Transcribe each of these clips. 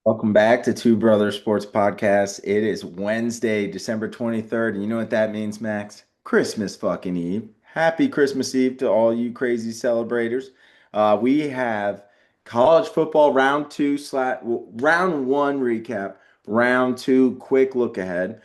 Welcome back to Two Brothers Sports Podcast. It is Wednesday, December 23rd, and you know what that means, Max? Christmas fucking Eve. Happy Christmas Eve to all you crazy celebrators. We have college football round one recap, round two quick look ahead.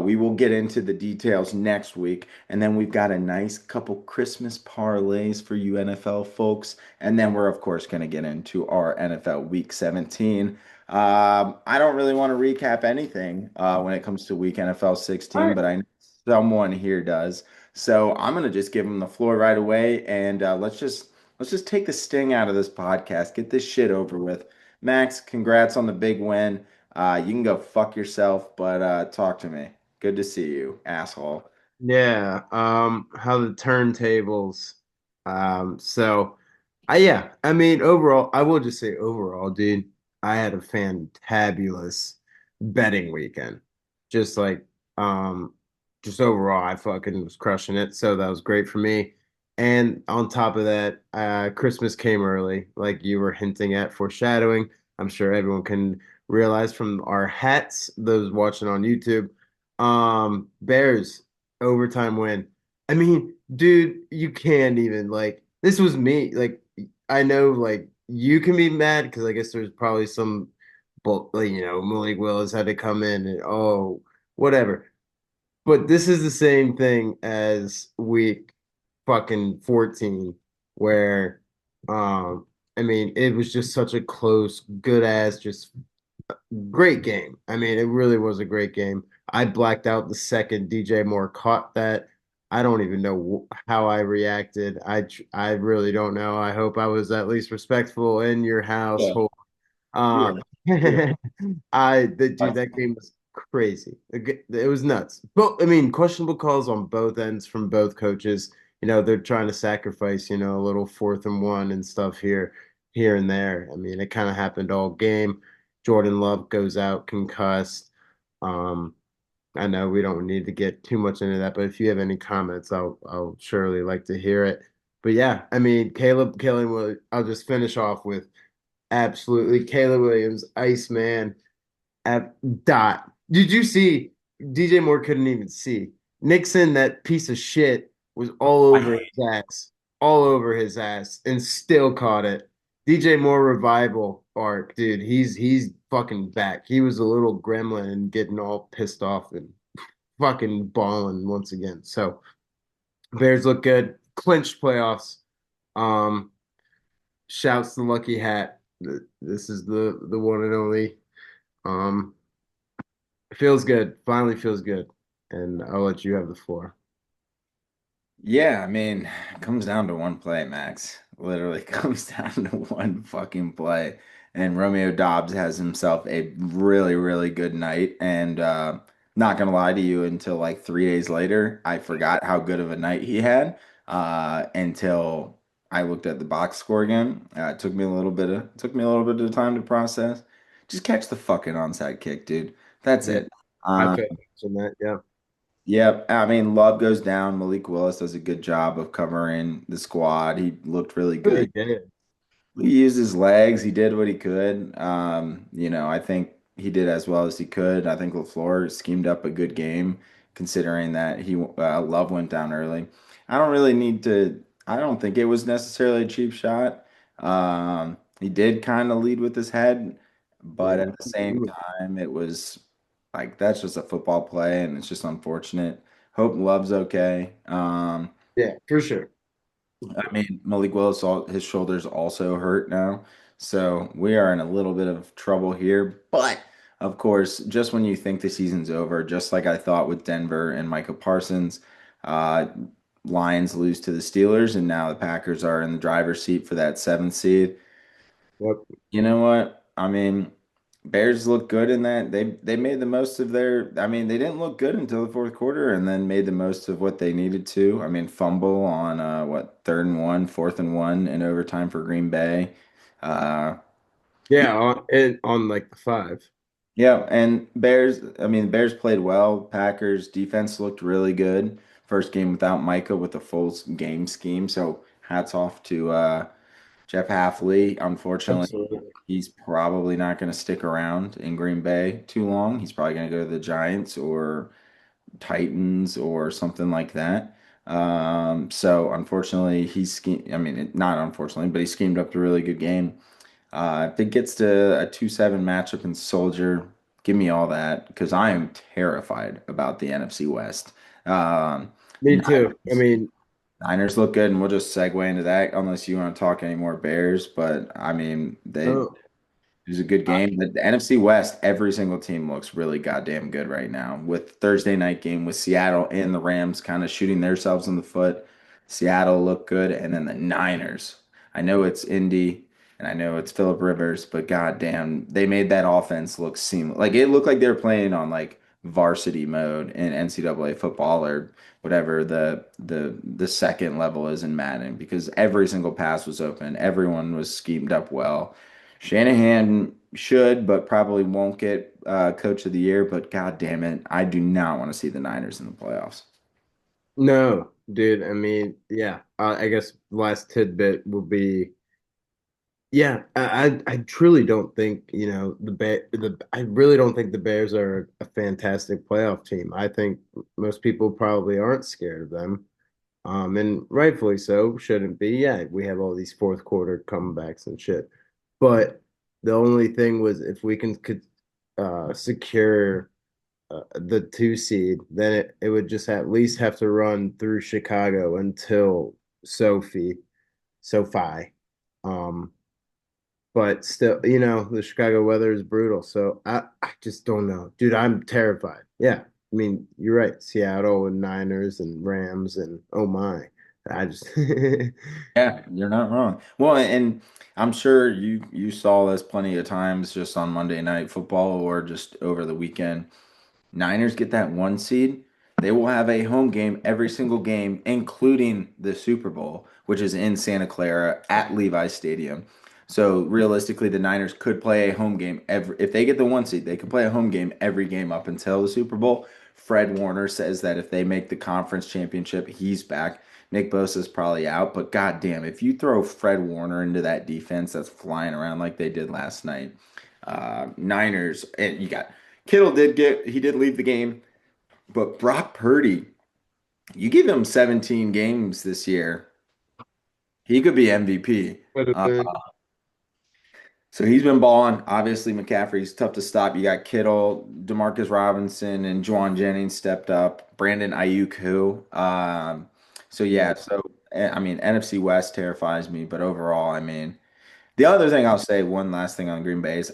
We will get into the details next week, and then we've got a nice couple Christmas parlays for you NFL folks, and then we're of course going to get into our NFL Week 17. I don't really want to recap anything when it comes to week NFL All 16, right. but I know someone here does. So I'm gonna just give him the floor right away, and let's just take the sting out of this podcast. Get this shit over with. Max, congrats on the big win. You can go fuck yourself, but talk to me. Good to see you, asshole. Yeah, how the turntables. So yeah, I mean overall, I will just say overall, dude, I had a fantabulous betting weekend. Just like um just overall, I fucking was crushing it. So that was great for me. And on top of that, Christmas came early, like you were hinting at, foreshadowing. I'm sure everyone can realize from our hats, those watching on YouTube. Bears overtime win. I mean, dude, you can't even like this was me. Like I know like you can be mad because I guess there's probably some like Malik Willis had to come in and whatever. But this is the same thing as week fucking 14 where I mean it was just such a close, good ass, just great game. I mean, it really was a great game. I blacked out the second DJ Moore caught that. I don't even know how I reacted. I really don't know. I hope I was at least respectful in your Yeah, household. yeah, Um, yeah. dude, that game was crazy. It was nuts. But I mean, questionable calls on both ends from both coaches. They're trying to sacrifice, a little fourth and one and stuff here and there. I mean, it kind of happened all game. Jordan Love goes out concussed. Um, I know we don't need to get too much into that, but if you have any comments, I'll surely like to hear it. But yeah, I mean, I'll just finish off with absolutely Caleb Williams, Iceman at dot. Did you see DJ Moore couldn't even see. Nixon, that piece of shit, was all over his ass, and still caught it. DJ Moore revival arc, dude. He's fucking back. He was a little gremlin and getting all pissed off and fucking balling once again. So Bears look good. Clinched playoffs. Um, Shouts to Lucky Hat. This is the one and only. Um, Feels good. Finally feels good. And I'll let you have the floor. Yeah, I mean, it comes down to one play, Max. Literally comes down to one fucking play. And Romeo Dobbs has himself a really, really good night. And not gonna lie to you, until like 3 days later, I forgot how good of a night he had until I looked at the box score again. It took me a little bit of time to process. Just catch the fucking onside kick, dude. That's Yeah, it. I Um, feel in that. Yeah. Yep. I mean, Love goes down. Malik Willis does a good job of covering the squad. He looked really Really good. did. He used his legs. He did what he could. I think he did as well as he could. I think LaFleur schemed up a good game, considering that he Love went down early. I don't think it was necessarily a cheap shot. He did kind of lead with his head, but Yeah. at the same time, it was like that's just a football play, and it's just unfortunate. Hope Love's okay. Yeah, for sure. I mean, Malik Willis, his shoulders also hurt now. So we are in a little bit of trouble here. But of course, just when you think the season's over, just like I thought with Denver and Micah Parsons, uh, Lions lose to the Steelers, and now the Packers are in the driver's seat for that seventh seed. Yep. You know what? I mean, Bears look good in that. They made the most of their. I mean, they didn't look good until the fourth quarter, and then made the most of what they needed to. I mean, fumble on what, third and one, fourth and one in overtime for Green Bay. Uh, Yeah, on like the five. yeah, and Bears. I mean, Bears played well. Packers defense looked really good. First game without Micah with a full game scheme. So hats off to Jeff Halfley, unfortunately, Absolutely. he's probably not going to stick around in Green Bay too long. He's probably going to go to the Giants or Titans or something like that. So unfortunately, I mean, not unfortunately, but he schemed up a really good game. If it gets to a 2-7 matchup in Soldier, give me all that because I am terrified about the NFC West. Um, Me too. I Niners, mean, Niners look good, and we'll just segue into that unless you want to talk any more Bears. But I mean, no. it was a good game. The NFC West, every single team looks really goddamn good right now. With Thursday night game with Seattle and the Rams kind of shooting themselves in the foot. Seattle looked good, and then the Niners. I know it's Indy and I know it's Philip Rivers, but goddamn, they made that offense look seamless. Like it looked like they were playing on like varsity mode in NCAA football or whatever the second level is in Madden because every single pass was open. Everyone was schemed up well. Shanahan should, but probably won't get Coach of the Year. But God damn it, I do not want to see the Niners in the playoffs. No, dude. I mean, yeah. I guess last tidbit will be, yeah. I truly don't think I really don't think the Bears are a fantastic playoff team. I think most people probably aren't scared of them. And rightfully so, shouldn't be. Yeah, we have all these fourth quarter comebacks and shit. But the only thing was if we could secure the two seed, then it would just at least have to run through Chicago until SoFi. Um, but still, the Chicago weather is brutal. So I just don't know. Dude, I'm terrified. Yeah. I mean, you're right. Seattle and Niners and Rams and oh my. I just Yeah, you're not wrong. Well, and I'm sure you saw this plenty of times just on Monday Night Football or just over the weekend. Niners get that one seed, they will have a home game every single game, including the Super Bowl, which is in Santa Clara at Levi's Stadium. So realistically, the Niners could play a home game every if they get the one seed, they could play a home game every game up until the Super Bowl. Fred Warner says that if they make the conference championship, he's back. Nick Bosa's probably out, but goddamn, if you throw Fred Warner into that defense that's flying around like they did last night, Niners, and you got Kittle he did leave the game, but Brock Purdy, you give him 17 games this year, he could be MVP. Could have Uh, been. so he's been balling. Obviously, McCaffrey's tough to stop. You got Kittle, Demarcus Robinson, and Juwan Jennings stepped up. Brandon Ayuk, who. So yeah, so I mean, NFC West terrifies me, but overall, I mean, the other thing I'll say, one last thing on Green Bay is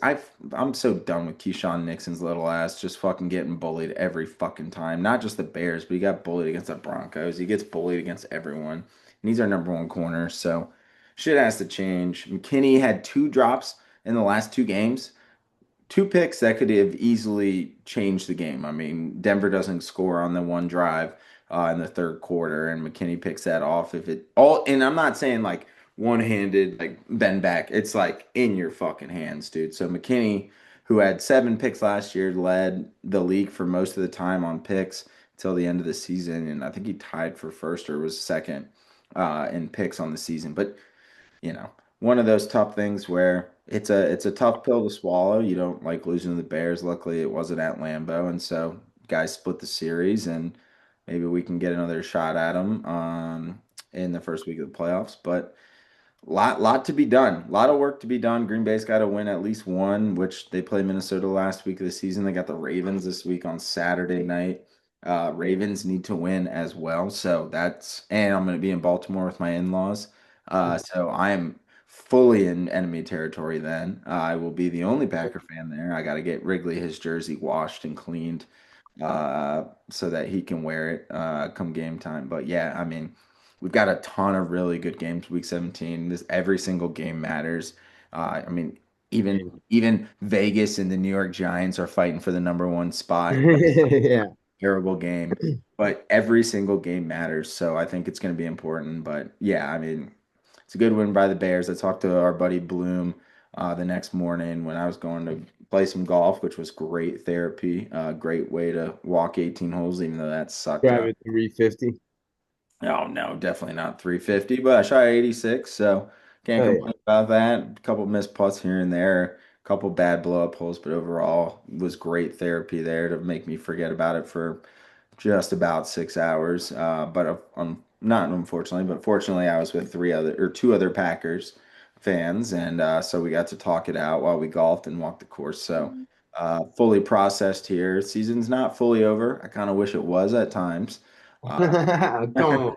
I'm so done with Keyshawn Nixon's little ass just fucking getting bullied every fucking time. Not just the Bears, but he got bullied against the Broncos. He gets bullied against everyone. And he's our number one corner. So shit has to change. McKinney had two drops in the last two games, two picks that could have easily changed the game. I mean, Denver doesn't score on the one drive in the third quarter, and McKinney picks that off. If it all, and I'm not saying like one-handed, like bend back. It's like in your fucking hands, dude. So McKinney, who had seven picks last year, led the league for most of the time on picks till the end of the season, and I think he tied for first or was second in picks on the season. But one of those tough things where it's a tough pill to swallow. You don't like losing to the Bears. Luckily, it wasn't at Lambeau, and so guys split the series, and maybe we can get another shot at them in the first week of the playoffs. But lot to be done. A lot of work to be done. Green Bay's got to win at least one, which they play Minnesota last week of the season. They got the Ravens this week on Saturday night. Ravens need to win as well. So and I'm going to be in Baltimore with my in-laws. So I am fully in enemy territory then. I will be the only Packer fan there. I got to get Wrigley his jersey washed and cleaned so that he can wear it come game time. But yeah, I mean, we've got a ton of really good games week 17. This every single game matters. I mean, even Vegas and the New York Giants are fighting for the number one spot. Yeah. Terrible game, but every single game matters. So I think it's going to be important. But yeah, I mean, it's a good win by the Bears. I talked to our buddy Bloom the next morning when I was going to play some golf, which was great therapy. Great way to walk 18 holes, even though that sucked. Drive it 350. Oh no, definitely not 350, but I shot 86, so can't Oh yeah. complain. about that. A couple missed putts here and there, a couple bad blow up holes, but overall it was great therapy there to make me forget about it for just about 6 hours. Not unfortunately, but fortunately, I was with two other Packers fans, and so we got to talk it out while we golfed and walked the course. So fully processed here. Season's not fully over. I kind of wish it was at times. Uh, Come on.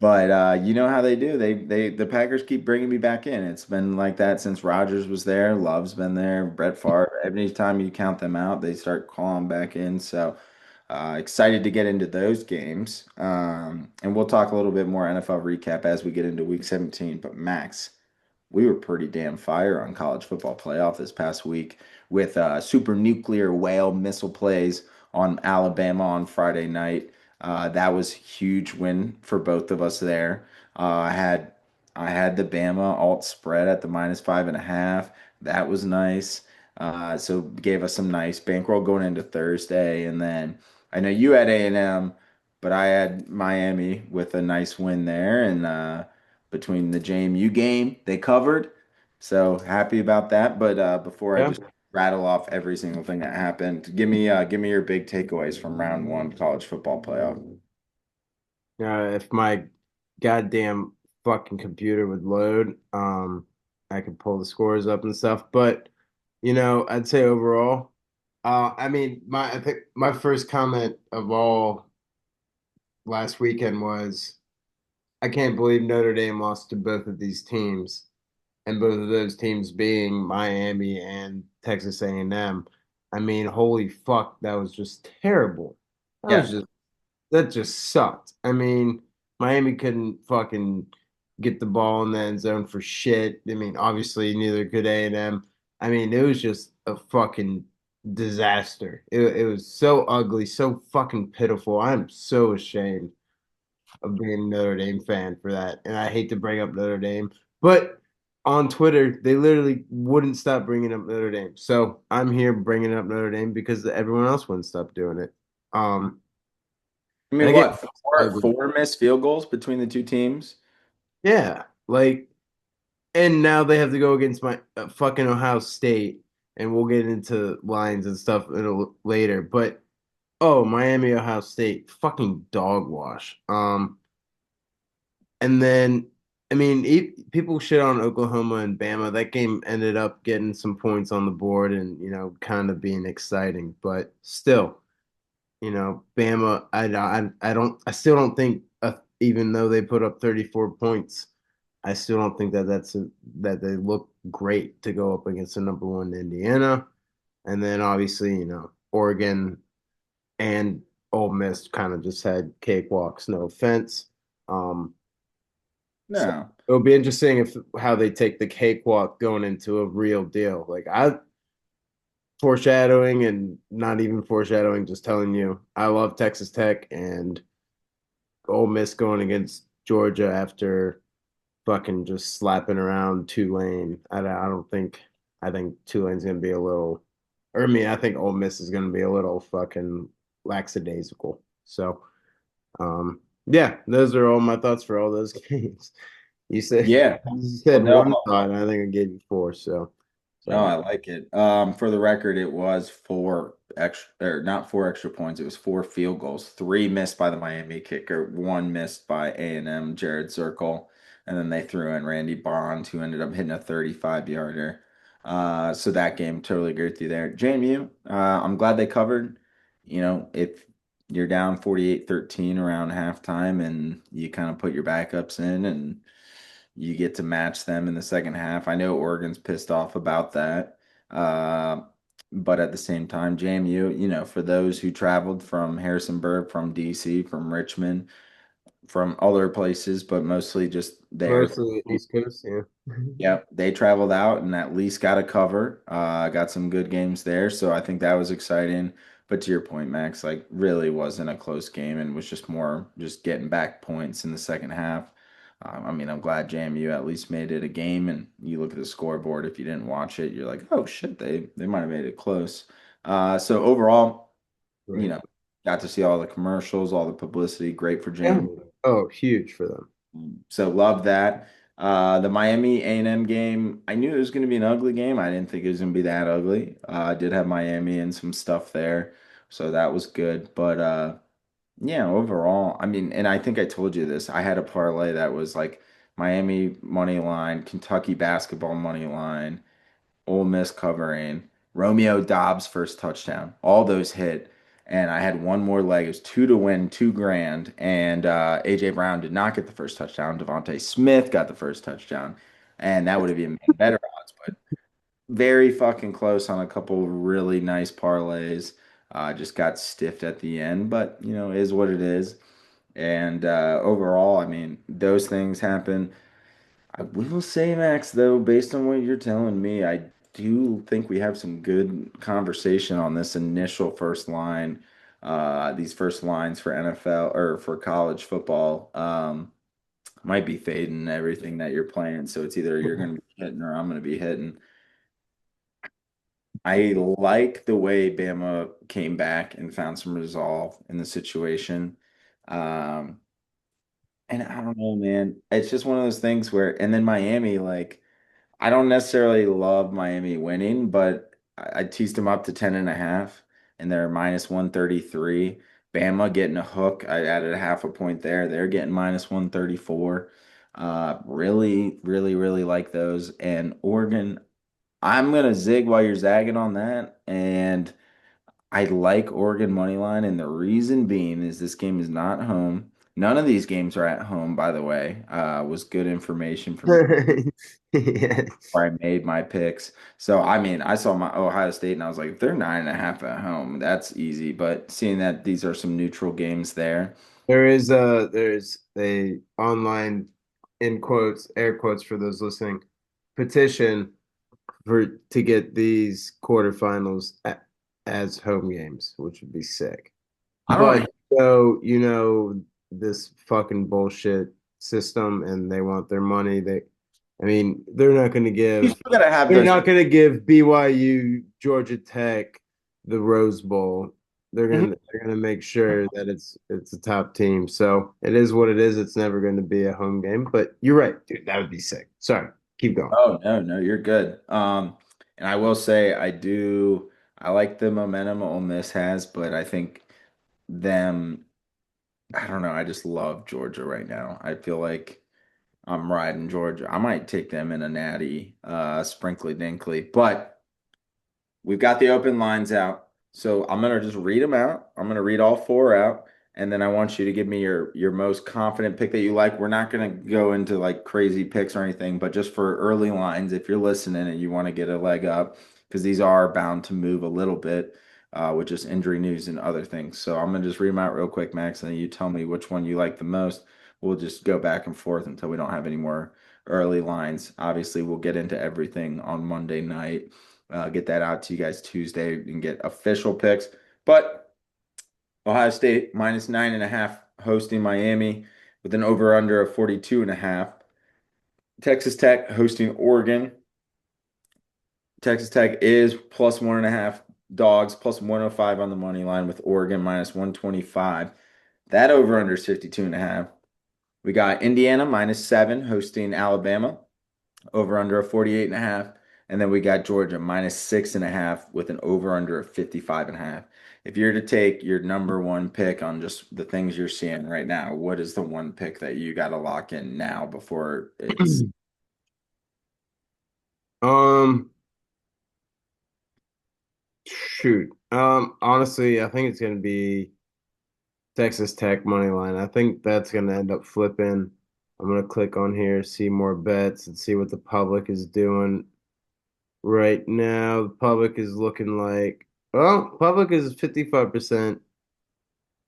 but you know how they do. The Packers keep bringing me back in. It's been like that since Rodgers was there. Love's been there. Brett Favre. Every time you count them out, they start calling back in. So excited to get into those games. And we'll talk a little bit more NFL recap as we get into Week 17. But Max, we were pretty damn fire on college football playoff this past week with super nuclear whale missile plays on Alabama on Friday night. That was a huge win for both of us there. I had the Bama alt spread at the -5.5. That was nice. So gave us some nice bankroll going into Thursday, and then I know you had A&M, but I had Miami with a nice win there, and between the JMU game, they covered. So happy about that. But before I Yeah. just rattle off every single thing that happened, give me your big takeaways from round one college football playoff. If my goddamn fucking computer would load, I could pull the scores up and stuff. But I'd say overall, I mean, I think my first comment of all last weekend was, I can't believe Notre Dame lost to both of these teams, and both of those teams being Miami and Texas A&M. I mean, holy fuck, that was just terrible. That was Yeah. just that just sucked. I mean, Miami couldn't fucking get the ball in the end zone for shit. I mean, obviously neither could A&M. I mean, it was just a fucking disaster. It was so ugly, so fucking pitiful. I'm so ashamed of being a Notre Dame fan for that. And I hate to bring up Notre Dame, but on Twitter, they literally wouldn't stop bringing up Notre Dame. So I'm here bringing up Notre Dame because everyone else wouldn't stop doing it. I mean, That game what, was four, ugly. four missed field goals between the two teams? Yeah, like, and now they have to go against my fucking Ohio State, and we'll get into lines and stuff later. But oh, Miami, Ohio State, fucking dog wash. And then I mean, people shit on Oklahoma and Bama. That game ended up getting some points on the board, and kind of being exciting. But still, Bama. I still don't think, even though they put up 34 points. I still don't think that they look great to go up against the number one Indiana, and then obviously Oregon and Ole Miss kind of just had cakewalks. No offense. Um, so No. it'll be interesting if how they take the cakewalk going into a real deal. Like, I foreshadowing and not even foreshadowing, just telling you, I love Texas Tech and Ole Miss going against Georgia after fucking just slapping around Tulane. I don't think, I think Tulane's gonna be a little, or I mean, I think Ole Miss is gonna be a little fucking lackadaisical. So, yeah, those are all my thoughts for all those games. You said Yeah. you Well, said no. one thought, and I think I gave you four. So, No, so I like it. For the record, it was four extra, or not four extra points. It was four field goals. Three missed by the Miami kicker, one missed by A&M Jared Circle, and then they threw in Randy Bond, who ended up hitting a 35-yarder. So that game, totally agree with you there. JMU, I'm glad they covered. If you're down 48-13 around halftime and you kind of put your backups in and you get to match them in the second half. I know Oregon's pissed off about that. Uh, but at the same time, JMU, for those who traveled from Harrisonburg, from DC, from Richmond, from other places, but mostly just there. mostly East Coast, yeah. Yep, they traveled out and at least got a cover. Got some good games there, so I think that was exciting. But to your point, Max, like really wasn't a close game and was just more just getting back points in the second half. I mean, I'm glad JMU at least made it a game, and you look at the scoreboard. If you didn't watch it, you're like, oh shit, they might have made it close. So overall, you Right. know, got to see all the commercials, all the publicity, great for Yeah. JMU. Oh, huge for them. So love that. The Miami A&M game, I knew it was going to be an ugly game. I didn't think it was going to be that ugly. I did have Miami and some stuff there, so that was good. But yeah, overall, I mean, and I think I told you this. I had a parlay that was like Miami money line, Kentucky basketball money line, Ole Miss covering, Romeo Dobbs first touchdown. All those hit. And I had one more leg. It was two to win, 2 grand. And AJ Brown did not get the first touchdown. Devontae Smith got the first touchdown. And that would have been better odds, but very fucking close on a couple of really nice parlays. Just got stiffed at the end, but is what it is. And overall, I mean, those things happen. I will say, Max, though, based on what you're telling me, I do think we have some good conversation on this initial first line, these first lines for NFL or for college football. Might be fading everything that you're playing. So it's either you're going to be hitting or I'm going to be hitting. I like the way Bama came back and found some resolve in the situation. Um, and I don't know, man. It's just one of those things where, and then Miami, like, I don't necessarily love Miami winning, but I teased them up to 10.5, and they're minus 133. Bama getting a hook. I added a half a point there. They're getting minus 134. Really, really, really like those. And Oregon, I'm gonna zig while you're zagging on that. And I like Oregon money line, and the reason being is this game is not home. None of these games are at home, by the way. Was good information from Yeah. where I made my picks. So I mean, I saw my Ohio State and I was like, if they're 9.5 at home, that's easy. But seeing that these are some neutral games there, There's a online in quotes, air quotes for those listening, petition for to get these quarterfinals as home games, which would be sick. I don't. But so this fucking bullshit system and they want their money. I mean, You still gotta have they're those. not gonna give BYU, Georgia Tech the Rose Bowl. They're gonna make sure that it's a top team. So it is what it is. It's never gonna be a home game. But you're right, dude. That would be sick. Sorry, keep going. Oh no, no, you're good. And I will say I like the momentum Ole Miss has, but I think them. I don't know. I just love Georgia right now. I feel like I'm riding Georgia. I might take them in a natty, sprinkly dinkly, but. We've got the open lines out. So I'm gonna just read them out. I'm gonna read all four out, and then I want you to give me your most confident pick that you like. We're not gonna go into like crazy picks or anything, but just for early lines, if you're listening and you want to get a leg up, because these are bound to move a little bit with just injury news and other things. So I'm gonna just read them out real quick, Max, and then you tell me which one you like the most. We'll just go back and forth until we don't have any more early lines. Obviously, we'll get into everything on Monday night, get that out to you guys Tuesday and get official picks. But Ohio State minus 9.5 hosting Miami with an over under of 42.5. Texas Tech hosting Oregon. Texas Tech is plus 1.5 dogs, plus 105 on the money line with Oregon minus 125. That over under is 52.5. We got Indiana -7 hosting Alabama, over under of 48.5. And then we got Georgia -6.5 with an over under of 55.5. If you're to take your number one pick on just the things you're seeing right now, what is the one pick that you got to lock in now before it's Um, shoot. Honestly, I think it's gonna be Texas Tech money line. I think that's gonna end up flipping. I'm gonna click on here, see more bets, and see what the public is doing right now. The public is looking like, well, public is 55%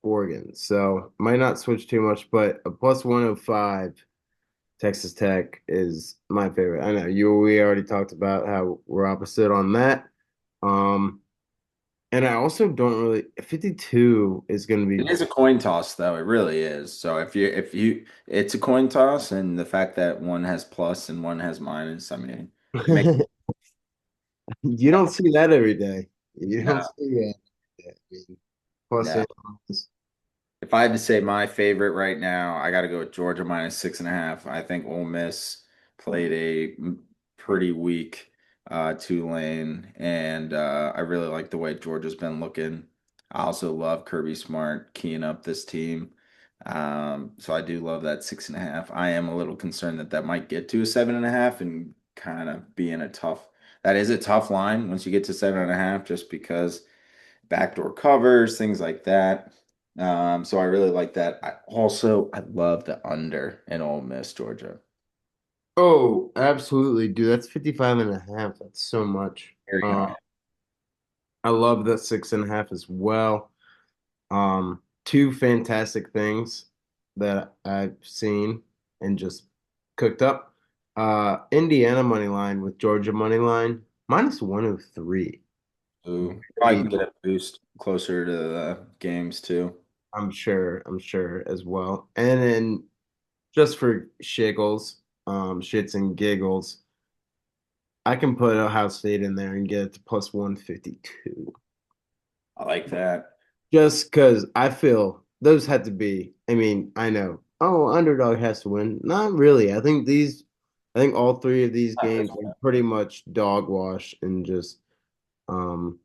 Oregon, so might not switch too much, but a plus 105 Texas Tech is my favorite. I know we already talked about how we're opposite on that. Um, and I also don't really 52 is going to it be is a coin toss though, it really is. So if you it's a coin toss and the fact that one has plus and one has minus, I mean, it makes you don't see that every day. You don't no, see that. I mean, plus no. and minus. If I had to say my favorite right now, I got to go with Georgia -6.5. I think Ole Miss. played pretty weak Tulane, and I really like the way Georgia's been looking. I also love Kirby Smart keying up this team. So I do love that 6.5. I am a little concerned that that might get to a 7.5 and kind of being a tough. That is a tough line once you get to 7.5, just because backdoor covers, things like that. So I really like that. I love the under in Ole Miss, Georgia. Oh, absolutely, dude. That's 55 and a half. That's so much. Very high. I love that 6.5 as well. Two fantastic things that I've seen and just cooked up. Indiana money line with Georgia money line minus 103. Ooh, probably Very, can get a boost closer to the games too. I'm sure as well. And then just for shiggles, shits and giggles, I can put Ohio State in there and get it to plus 152. I like that. Just because I feel those had to be, I mean, I know, oh, underdog has to win. Not really. I think all three of these games are pretty much dog wash and just um,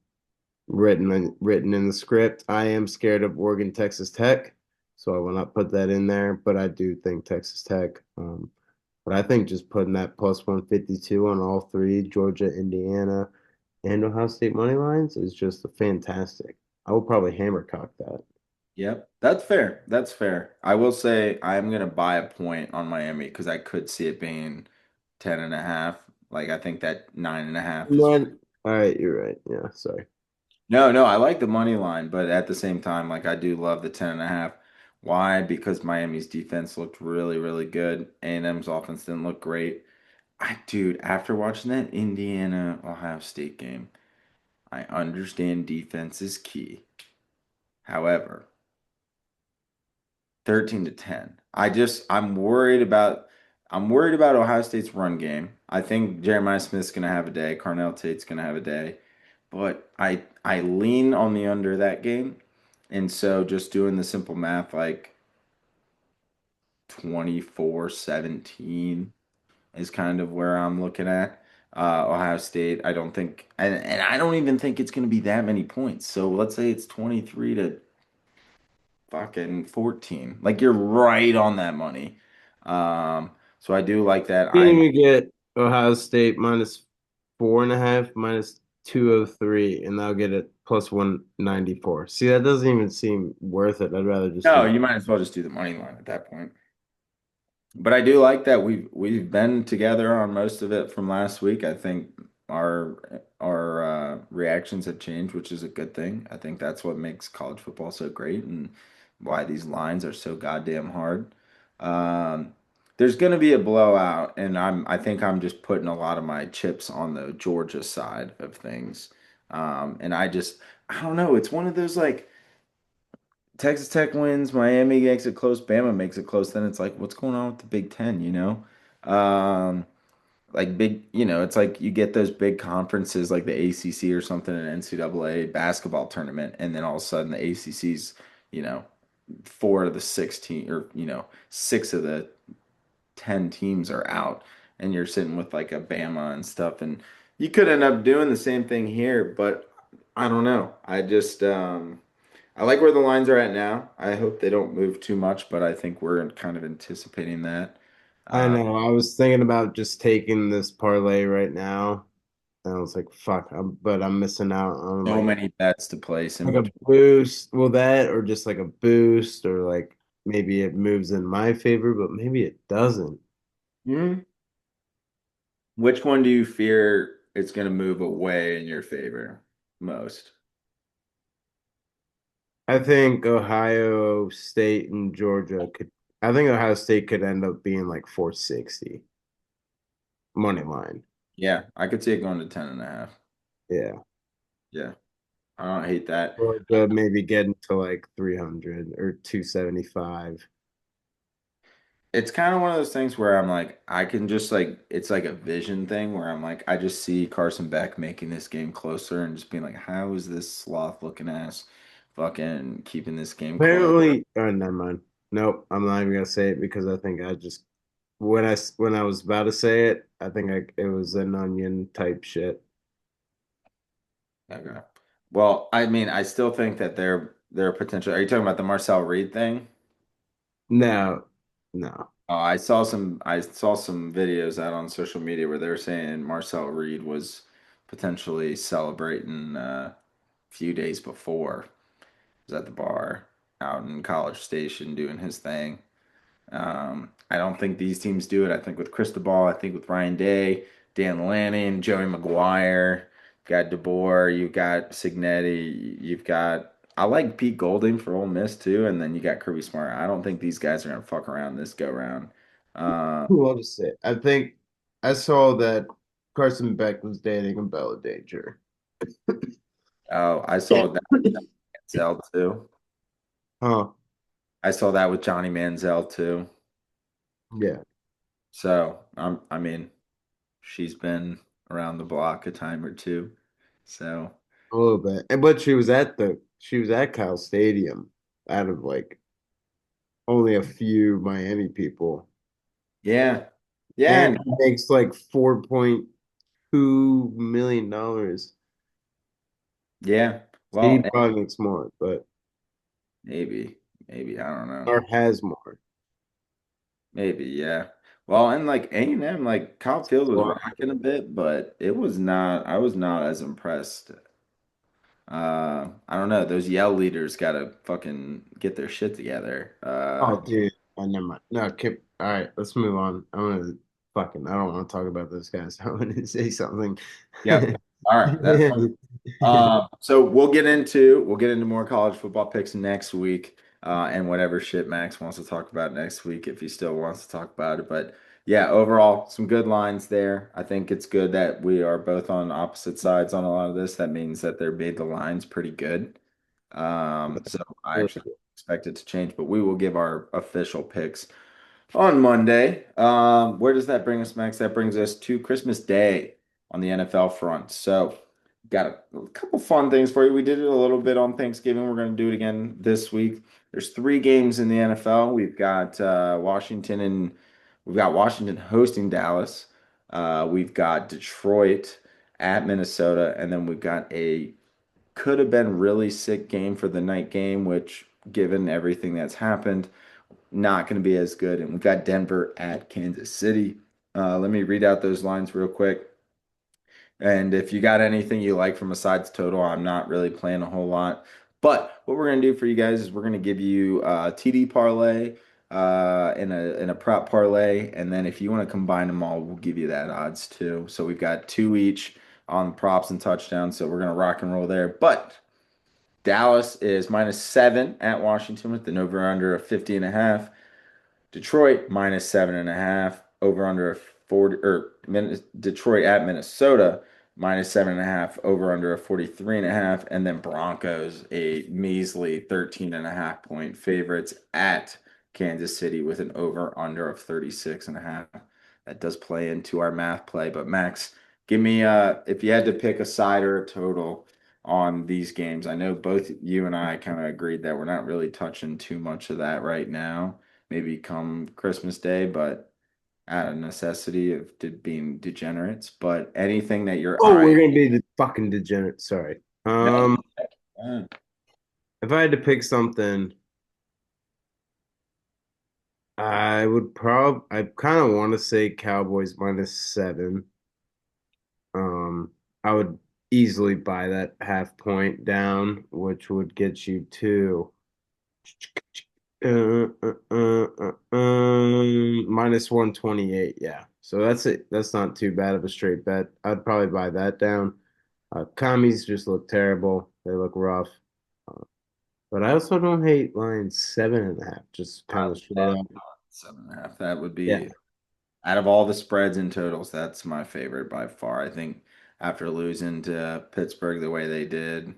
written in the script. I am scared of Oregon, Texas Tech, so I will not put that in there, but I do think Texas Tech. But I think just putting that plus 152 on all three, Georgia, Indiana, and Ohio State money lines is just fantastic. I will probably hammercock that. Yep, that's fair. That's fair. I will say I'm gonna buy a point on Miami because I could see it being 10.5. Like I think that 9.5 is What? All right, you're right. Yeah, sorry. no. I like the money line, but at the same time, like I do love the 10.5. Why? Because Miami's defense looked really, really good. A&M's offense didn't look great. Dude, after watching that Indiana Ohio State game, I understand defense is key. However, 13 to 10. I'm worried about Ohio State's run game. I think Jeremiah Smith's gonna have a day, Carnell Tate's gonna have a day, but I lean on the under that game. And so just doing the simple math, like 24-17 is kind of where I'm looking at. Ohio State, I don't think, and I don't even think it's going to be that many points. So let's say it's 23 to fucking 14. Like you're right on that money. So I do like that. Meaning we get Ohio State minus 4.5, minus 203, and I'll get it plus 194. See, that doesn't even seem worth it. I'd rather just No, do. you might as well just do the money line at that point. But I do like that we've been together on most of it from last week. I think our reactions have changed, which is a good thing. I think that's what makes college football so great and why these lines are so goddamn hard. Um, there's going to be a blowout, and I think I'm just putting a lot of my chips on the Georgia side of things. And I don't know. It's one of those like. Texas Tech wins, Miami makes it close, Bama makes it close, then it's like, what's going on with the Big Ten, you know? Like big, it's like you get those big conferences like the ACC or something, an NCAA basketball tournament, and then all of a sudden the ACC's, you know, 4 of the 16 or, 6 of the 10 teams are out, and you're sitting with like a Bama and stuff, and you could end up doing the same thing here, but I don't know. I like where the lines are at now. I hope they don't move too much, but I think we're kind of anticipating that. I Uh, know. I was thinking about just taking this parlay right now, and I was like, "Fuck!" But I'm missing out on so many bets to place in like a between. boost. Well, that or just like a boost, or like maybe it moves in my favor, but maybe it doesn't. Mhm. Which one do you fear it's going to move away in your favor most? I think Ohio State and Georgia could. I think Ohio State could end up being like 460 money line. Yeah, I could see it going to 10.5. Yeah. Yeah, I don't hate that. Georgia maybe getting to like 300 or 275. It's kind of one of those things where I'm like, I can just like, it's like a vision thing where I'm like, I just see Carson Beck making this game closer and just being like, how is this sloth looking ass fucking keeping this game close? Apparently, oh, never mind. Nope, I'm not even gonna say it because I think I just when I was about to say it, I think it was an onion type shit. Okay. Well, I mean, I still think that they're potential. Are you talking about the Marcel Reed thing? No, no. Oh, I saw some videos out on social media where they were saying Marcel Reed was potentially celebrating a few days before. He was at the bar out in College Station doing his thing. I don't think these teams do it. I think with Cristobal, I think with Ryan Day, Dan Lanning, Joey McGuire, you've got DeBoer, you've got Signetti, you've got I like Pete Golding for Ole Miss too, and then you got Kirby Smart. I don't think these guys are gonna fuck around this go round. Uh, Who else to say? I think I saw that Carson Beck was dating a Bella Danger. oh, I saw that with Manziel too. Huh. I saw that with Johnny Manziel too. Yeah, So I mean, she's been around the block a time or two. So. a little bit. But she was at Cal Stadium out of like only a few Miami people. Yeah. Yeah. And makes like $4.2 million. Yeah. He Well, probably makes more, but maybe. Maybe. I don't know. or has more. Maybe. Yeah. Well, and like A&M, like Kyle Field was Well, rocking a bit, but it was not, I was not as impressed. I don't know. Those Yell leaders gotta fucking get their shit together. oh, dude. Oh, never mind. No, Kip. All right, let's move on. I don't want to talk about this, guys. I want to say something. Yep. All right. That's so we'll get into more college football picks next week, and whatever shit Max wants to talk about next week if he still wants to talk about it. But yeah, overall, some good lines there. I think it's good that we are both on opposite sides on a lot of this. That means that they made the lines pretty good. So I Really actually good. expect it to change, but we will give our official picks on Monday. Where does that bring us, Max? That brings us to Christmas Day on the NFL front. So, got a couple fun things for you. We did it a little bit on Thanksgiving. We're going to do it again this week. There's three games in the NFL. We've got Washington hosting Dallas. We've got Detroit at Minnesota, and then we've got a could have been really sick game for the night game, which given everything that's happened not going to be as good. And we've got Denver at Kansas City. Let me read out those lines real quick. And if you got anything you like from a sides total, I'm not really playing a whole lot. But what we're going to do for you guys is we're going to give you a TD parlay in a prop parlay. And then if you want to combine them all, we'll give you that odds too. So we've got two each on props and touchdowns. So we're going to rock and roll there. But Dallas is -7 at Washington with an over under of 50.5. Detroit -7.5, over under a 40, or Detroit at Minnesota -7.5, over under a 43.5, and then Broncos a measly 13.5 point favorites at Kansas City with an over under of 36.5. That does play into our math play, but Max, give me if you had to pick a side or a total on these games. I know both you and I kind of agreed that we're not really touching too much of that right now maybe come Christmas Day, but out of necessity of being degenerates. But anything that your Oh, eye, we're gonna be the fucking degenerates. Sorry. no, If I had to pick something, I kind of want to say Cowboys -7. I would easily buy that half point down, which would get you to -128. Yeah. So that's it. That's not too bad of a straight bet. I'd probably buy that down. Commies just look terrible. They look rough. Uh, but I also don't hate Lions 7.5. Just I kind of straight love up. 7.5. That would Yeah. be out of all the spreads and totals, that's my favorite by far. I think after losing to Pittsburgh the way they did,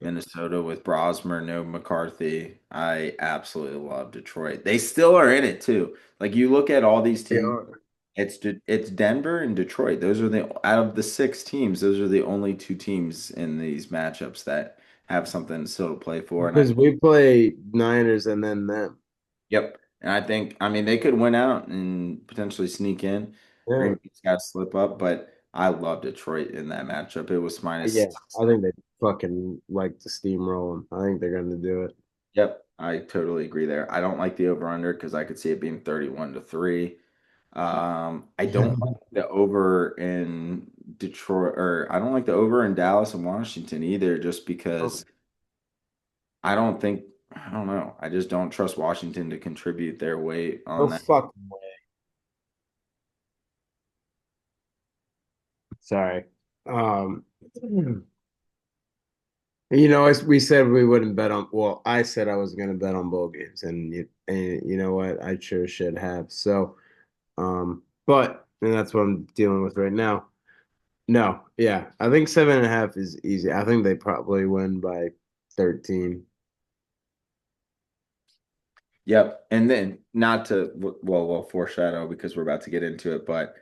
Minnesota with Brosmer, no McCarthy, I absolutely love Detroit. They still are in it too. Like you look at all these They teams. are. It's Denver and Detroit. Those are the out of the six teams, those are the only two teams in these matchups that have something still to play for. And I Because we play Niners and then them. yep. And I think, I mean, they could win out and potentially sneak in. Yeah, Green Bay's got to slip up, but I love Detroit in that matchup. It was yeah. minus. I think they fucking like to steamroll them. I think they're gonna do it. Yep, I totally agree there. I don't like the over under because I could see it being 31-3. I don't like the over in Detroit, or I don't like the over in Dallas and Washington either, just because I don't think, I don't know. I just don't trust Washington to contribute their weight No on that. fucking way. Sorry. Um, as we said we wouldn't bet on. Well, I said I was gonna bet on bowl games, and you know what? I sure should have. So, but and that's what I'm dealing with right now. No, yeah, I think 7.5 is easy. I think they probably win by 13. Yep. And then not to, well, we'll foreshadow because we're about to get into it, but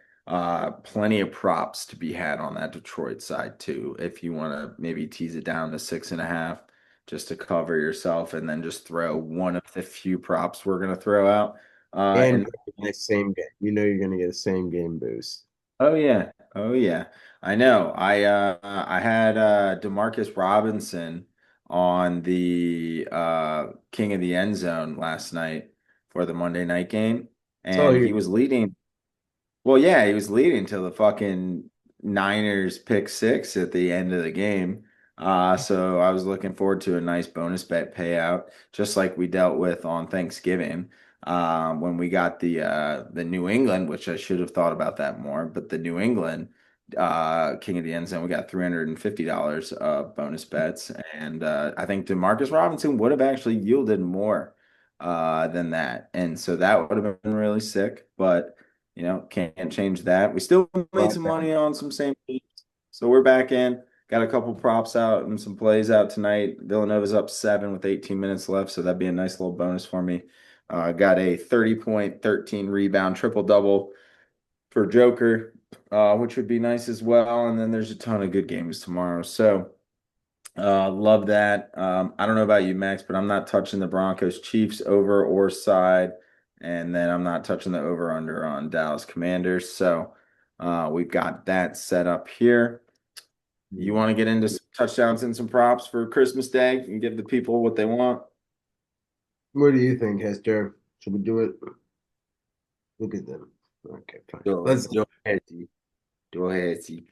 plenty of props to be had on that Detroit side too. If you want to maybe tease it down to 6.5 just to cover yourself and then just throw one of the few props we're going to throw out. And And the same game. You know you're gonna get a same game boost. oh yeah. Oh yeah. I know. I had Demarcus Robinson on the King of the End Zone last night for the Monday night game, So and here, he was leading. Well, yeah, he was leading to the fucking Niners pick six at the end of the game. So I was looking forward to a nice bonus bet payout, just like we dealt with on Thanksgiving, when we got the New England, which I should have thought about that more, but the New England King of the End Zone, we got $350 bonus bets, and I think Demarcus Robinson would have actually yielded more than that, and so that would have been really sick, but. Can't change that. We still made some money on some same teams. So we're back in. Got a couple props out and some plays out tonight. Villanova's up 7 with 18 minutes left, so that'd be a nice little bonus for me. Got a 30-point, 13 rebound triple double for Joker, which would be nice as well. And then there's a ton of good games tomorrow. So love that. I don't know about you, Max, but I'm not touching the Broncos Chiefs over or side. And then I'm not touching the over under on Dallas Commanders. So we've got that set up here. You want to get into some touchdowns and some props for Christmas Day and give the people what they want? what do you think, Hester? Should we do it? Look at them. Okay, fine. Go, Let's go ahead, T. Go ahead, T.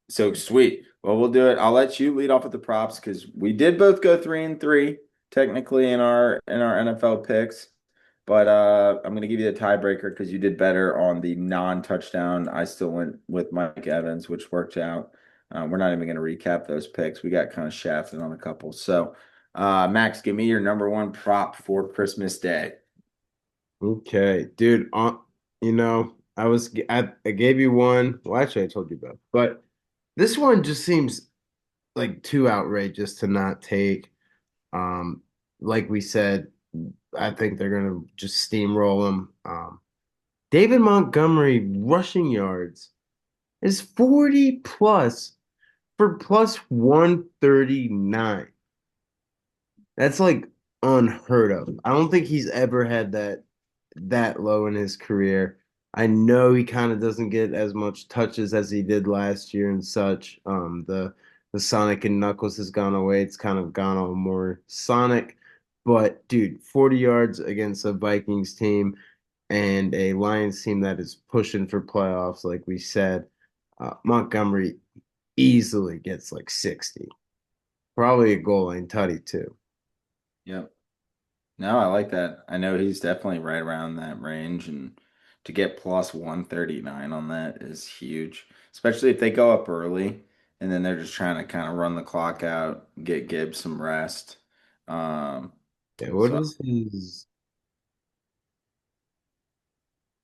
So sweet. Well, we'll do it. I'll let you lead off with the props because we did both go 3-3 technically in our NFL picks. But I'm gonna give you the tiebreaker because you did better on the non-touchdown. I still went with Mike Evans, which worked out. We're not even gonna recap those picks. We got kind of shafted on a couple. So, Max, give me your number one prop for Christmas Day. Okay, dude. I gave you one. Well, actually, I told you both, but this one just seems like too outrageous to not take. Um, like we said, I think they're gonna just steamroll them. David Montgomery rushing yards is 40 plus for plus 139. That's like unheard of. I don't think he's ever had that low in his career. I know he kind of doesn't get as much touches as he did last year and such. The Sonic and Knuckles has gone away. It's kind of gone on more Sonic. But dude, 40 yards against a Vikings team and a Lions team that is pushing for playoffs, like we said, Montgomery easily gets like 60. Probably a goal line tutty too. Yep. No, I like that. I know he's definitely right around that range, and to get plus 139 on that is huge, especially if they go up early and then they're just trying to kind of run the clock out, get Gibbs some rest. Um, Yeah, what so is his?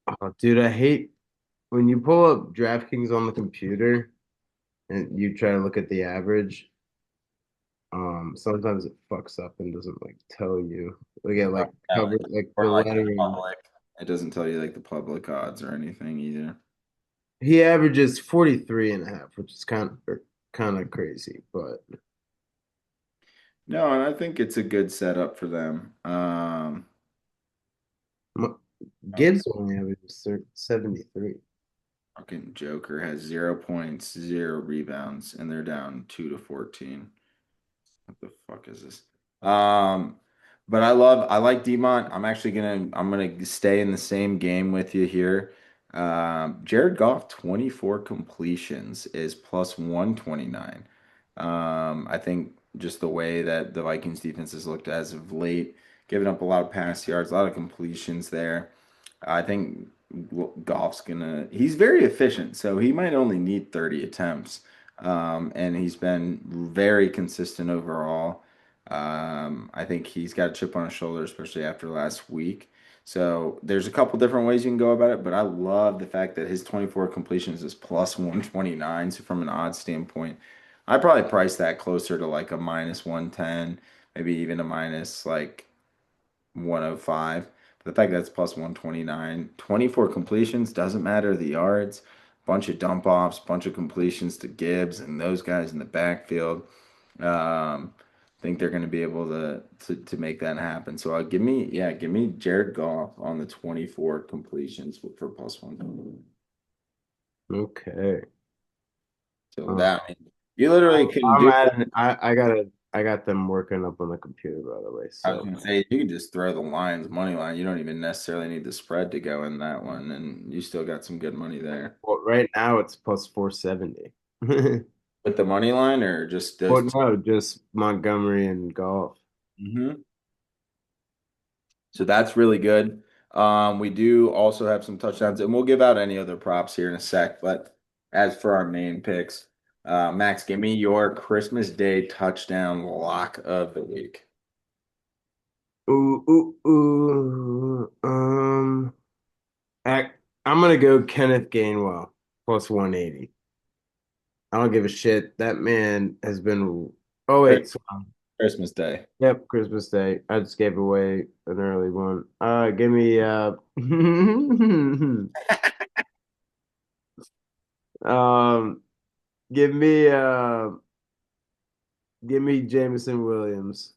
Oh, dude, I hate when you pull up DraftKings on the computer and you try to look at the average. Sometimes it fucks up and doesn't like tell you. Look at like cover, like or the like the lettering. public. It doesn't tell you like the public odds or anything either. He averages 43.5, which is kind of crazy, but No, and I think it's a good setup for them. Oh, Gibbs only averages 73. fucking Joker has 0 points, 0 rebounds, and they're down 2 to 14. What the fuck is this? Um, but I like Demont. I'm gonna stay in the same game with you here. Jared Goff, 24 completions is plus 129. I think just the way that the Vikings defense has looked as of late, giving up a lot of pass yards, a lot of completions there. I think he's very efficient, so he might only need 30 attempts. And he's been very consistent overall. I think he's got a chip on his shoulder, especially after last week. So there's a couple different ways you can go about it, but I love the fact that his 24 completions is plus 129. So from an odds standpoint, I'd probably price that closer to like a minus 110, maybe even a minus like 105. But the fact that it's plus 129, 24 completions, doesn't matter the yards, bunch of dump offs, bunch of completions to Gibbs and those guys in the backfield. I think they're going to be able to make that happen. So give me Jared Goff on the 24 completions for plus one. Okay. So Uh, that you literally can I'm do. adding. I got them working up on the computer by the way. I was So going to say you can just throw the Lions money line. You don't even necessarily need the spread to go in that one, and you still got some good money there. well, right now it's plus 470. With the money line or just those Well, two? no, just Montgomery and Golf. Hmm. So that's really good. We do also have some touchdowns, and we'll give out any other props here in a sec. But as for our main picks, Max, give me your Christmas Day touchdown lock of the week. Ooh, ooh, ooh. I, I'm gonna go Kenneth Gainwell plus 180. I don't give a shit. That man has been. Oh Chris- wait, so, Christmas Day. yep, Christmas Day. I just gave away an early one. Give me um, give me give me Jameson Williams.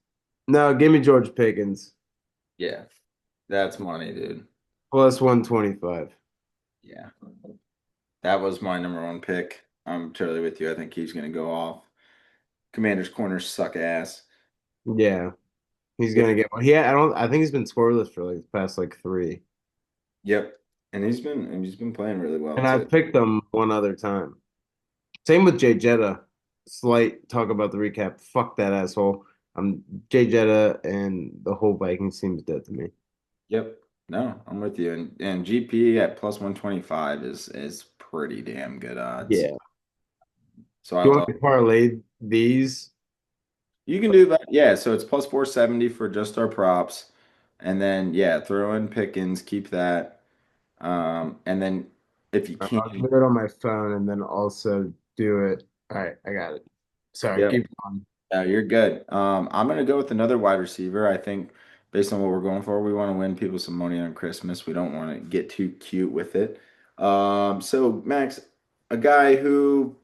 No, give me George Pickens Yeah, that's money, dude. plus 125. Yeah, that was my number one pick. I'm totally with you. I think he's going to go off. Commander's corners suck ass. Yeah, he's Give me, gonna get one. I don't. I think he's been scoreless for like the past like three. yep. And he's been playing really well And I too. picked them one other time. Same with Jay Jetta. Slight talk about the recap. Fuck that asshole. Jay Jetta and the whole Vikings team is dead to me. Yep. No, I'm with you. And GP at plus 125 is pretty damn good odds. Yeah. So I Do you want love to parlay these? you can do that. Yeah, so it's plus 470 for just our props. And then yeah, throw in Pickens, keep that. And then if you can, I'll do it on my phone and then also do it. All right, I got it. Sorry, yep. keep going. You're good. I'm gonna go with another wide receiver. I think based on what we're going for, we want to win people some money on Christmas. We don't want to get too cute with it. So Max, a guy who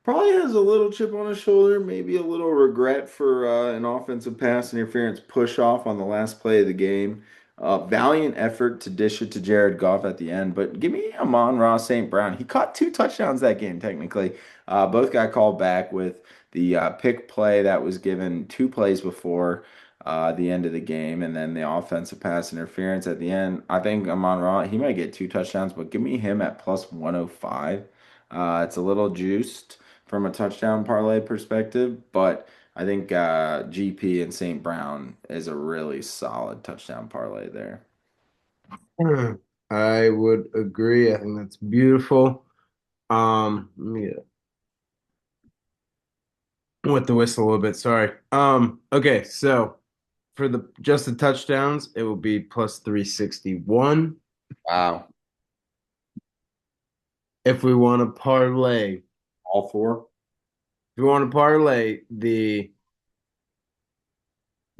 probably has a little chip on his shoulder, maybe a little regret for an offensive pass interference push off on the last play of the game. Valiant effort to dish it to Jared Goff at the end, but give me Amon-Ra St. Brown. He caught two touchdowns that game, technically. Both got called back with the pick play that was given 2 plays before the end of the game, and then the offensive pass interference at the end. I think Amon-Ra, he might get 2 touchdowns, but give me him at plus 105. It's a little juiced from a touchdown parlay perspective, but I think GP and St. Brown is a really solid touchdown parlay there. I would agree. I think that's beautiful. Let me get with the whistle a little bit. Sorry. Okay, so for the just the touchdowns, it will be plus 361. Wow. If we want to parlay, All four? if we want to parlay the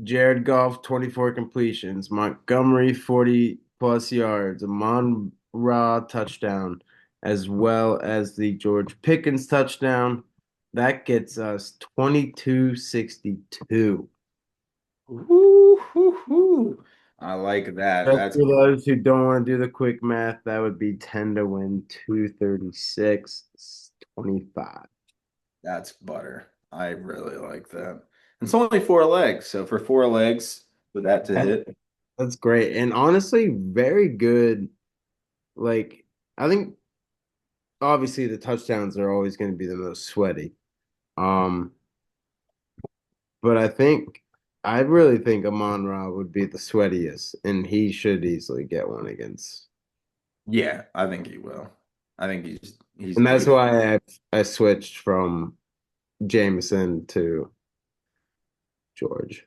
Jared Goff 24 completions, Montgomery 40 plus yards, Amon Ra touchdown, as well as the George Pickens touchdown, that gets us 2262. Woo, hoo, hoo. I like that. Just That's for those who don't want to do the quick math, that would be 10 to win 236, 25. that's butter. I really like that. It's only four legs, so for four legs, for that to That- hit, That's great. And honestly, very good. Like, I think obviously the touchdowns are always going to be the most sweaty. Um, but I really think Amon Ra would be the sweatiest, and he should easily get one against. yeah, I think he will. I think he's And that's due. why I switched from Jameson to George.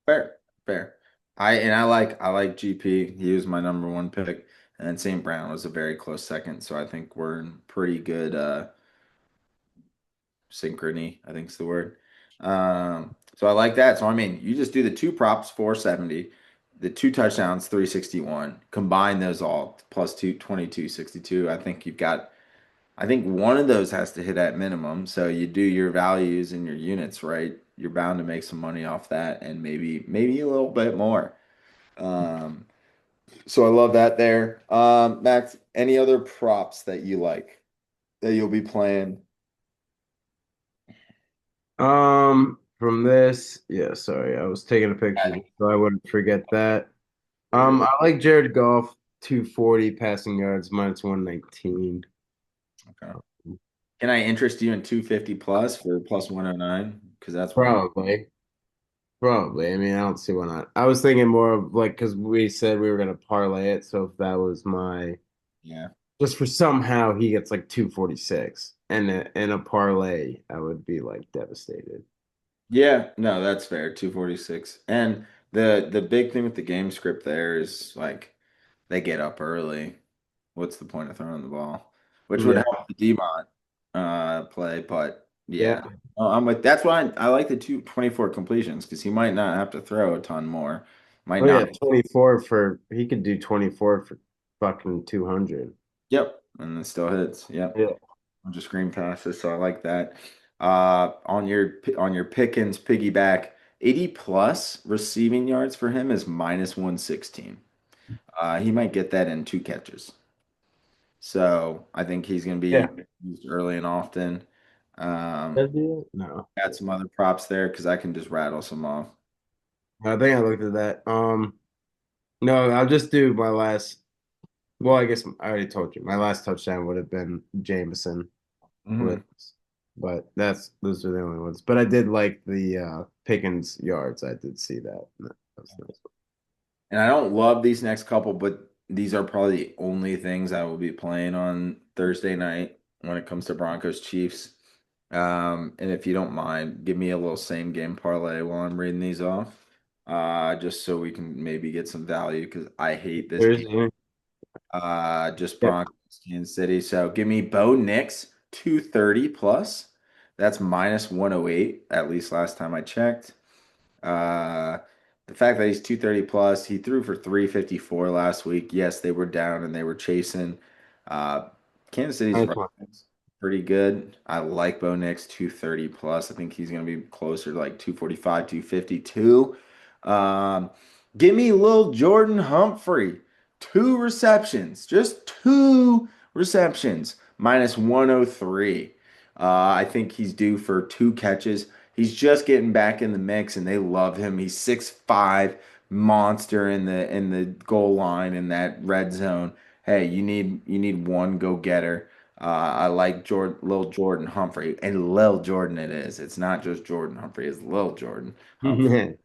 Fair, fair. I like GP. He was my number one pick, and then St. Brown was a very close second. So I think we're in pretty good synchrony, I think is the word. So I like that. So I mean, you just do the two props, 470, the two touchdowns, 361. Combine those all plus two, 2262. I think one of those has to hit at minimum. So you do your values and your units, right? You're bound to make some money off that and maybe a little bit more. Um, so I love that there. Max, any other props that you like that you'll be playing? From this, yeah, sorry, I was taking a picture so I wouldn't forget that. You're good. I like Jared Goff, 240 passing yards, minus 119. Okay. Can I interest you in 250 plus for plus 109? Because that's one. Probably, probably. I mean, I don't see why not. I was thinking more of like because we said we were gonna parlay it, so if that was my Yeah. just for somehow he gets like 246 and in a parlay, I would be like devastated. Yeah, no, that's fair. 246. And the big thing with the game script there is like they get up early. What's the point of throwing the ball? Which would Yeah, help the Demont play, but yeah. yeah. I'm like that's why I like the 224 completions because he might not have to throw a ton more. Might Oh yeah, not. 24 for he could do 24 for fucking 200. Yep. And it still hits. Yep. Yeah. Bunch of screen passes, so I like that. On your Pickens piggyback, 80 plus receiving yards for him is minus 116. He might get that in two catches. So I think he's going to Yeah. be used early and often. Does Um, he? No. Got some other props there because I can just rattle some off. I think I looked at that. No, I'll just do my last. Well, I guess I already told you. My last touchdown would have been Jameson with, Mhm. but those are the only ones. But I did like the Pickens yards. I did see that. That's nice. And I don't love these next couple, but these are probably the only things I will be playing on Thursday night when it comes to Broncos Chiefs. And if you don't mind, give me a little same game parlay while I'm reading these off, just so we can maybe get some value because I hate this game. Thursday. Just Yep. Broncos, Kansas City. So give me Bo Nix 230 plus. That's minus 108, at least last time I checked. Uh, the fact that he's 230 plus, he threw for 354 last week. Yes, they were down and they were chasing. Uh, Kansas City's Nice run one. is pretty good. I like Bo Nix 230 plus. I think he's going to be closer to like 245, 252. Um, Give me Lil Jordan Humphrey. Two receptions, just two receptions, minus 103. I think he's due for two catches. He's just getting back in the mix, and they love him. He's 6'5", monster in the goal line in that red zone. Hey, you need one go getter. I like Lil Jordan Humphrey, and Lil Jordan it is. It's not just Jordan Humphrey; it's Lil Jordan Humphrey.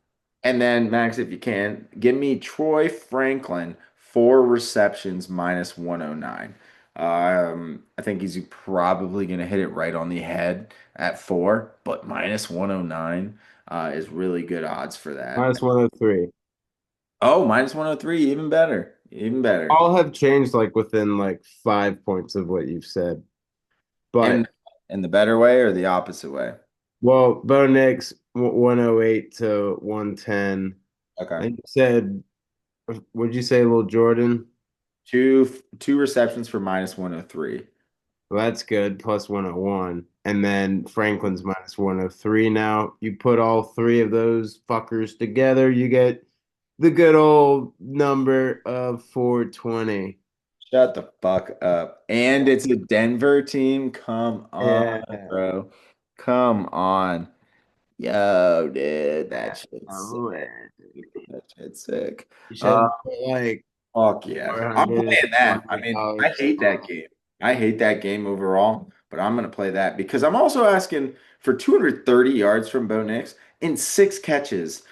And then Max, if you can, give me Troy Franklin, four receptions minus 109. I think he's probably going to hit it right on the head at four, but minus 109 is really good odds for that. Minus 103. Oh, minus 103, even better. Even better. All have changed like within like 5 points of what you've said. And But in the better way or the opposite way? well, Bo Nix 108 to 110. Okay. And you said, would you say Lil Jordan? Two receptions for minus 103. Well, that's good, plus 101. And then Franklin's minus 103 now. You put all three of those fuckers together, you get the good old number of 420. Shut the fuck up. And it's a Denver team. Come on, Yeah. bro. Come on. Yo, dude, that shit's sick. Oh, man. That shit's sick. You should Uh, have put like Fuck yeah. I'm playing that. I mean, I $420. hate that game. I hate that game overall, but I'm going to play that because I'm also asking for 230 yards from Bo Nix and six catches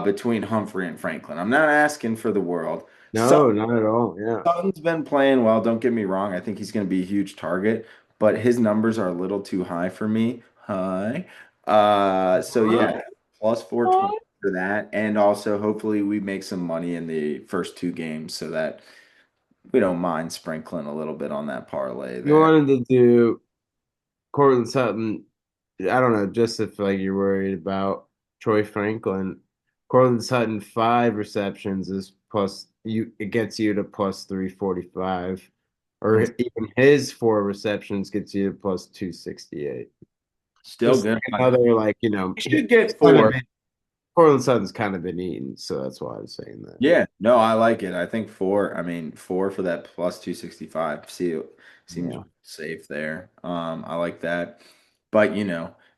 between Humphrey and Franklin. I'm not asking for the world. No, not at all. Yeah. Sutton's been playing well, don't get me wrong. I think he's going to be a huge target, but his numbers are a little too high for me. High. So yeah, plus 420 for that. And also hopefully we make some money in the first two games so that we don't mind sprinkling a little bit on that parlay You there. wanted to do Cortland Sutton. I don't know, just if like you're worried about Troy Franklin. Cortland Sutton, 5 receptions is plus you it gets you to plus 345. Or And even his 4 receptions gets you to plus 268. still Just good like money. another like, We he's should get kind of four. been Cortland Sutton's kind of been eaten, so that's why I was saying that. Yeah, no, I like it. I think four. I mean, four for that plus 265. See, seems Yeah. safe there. I like that. But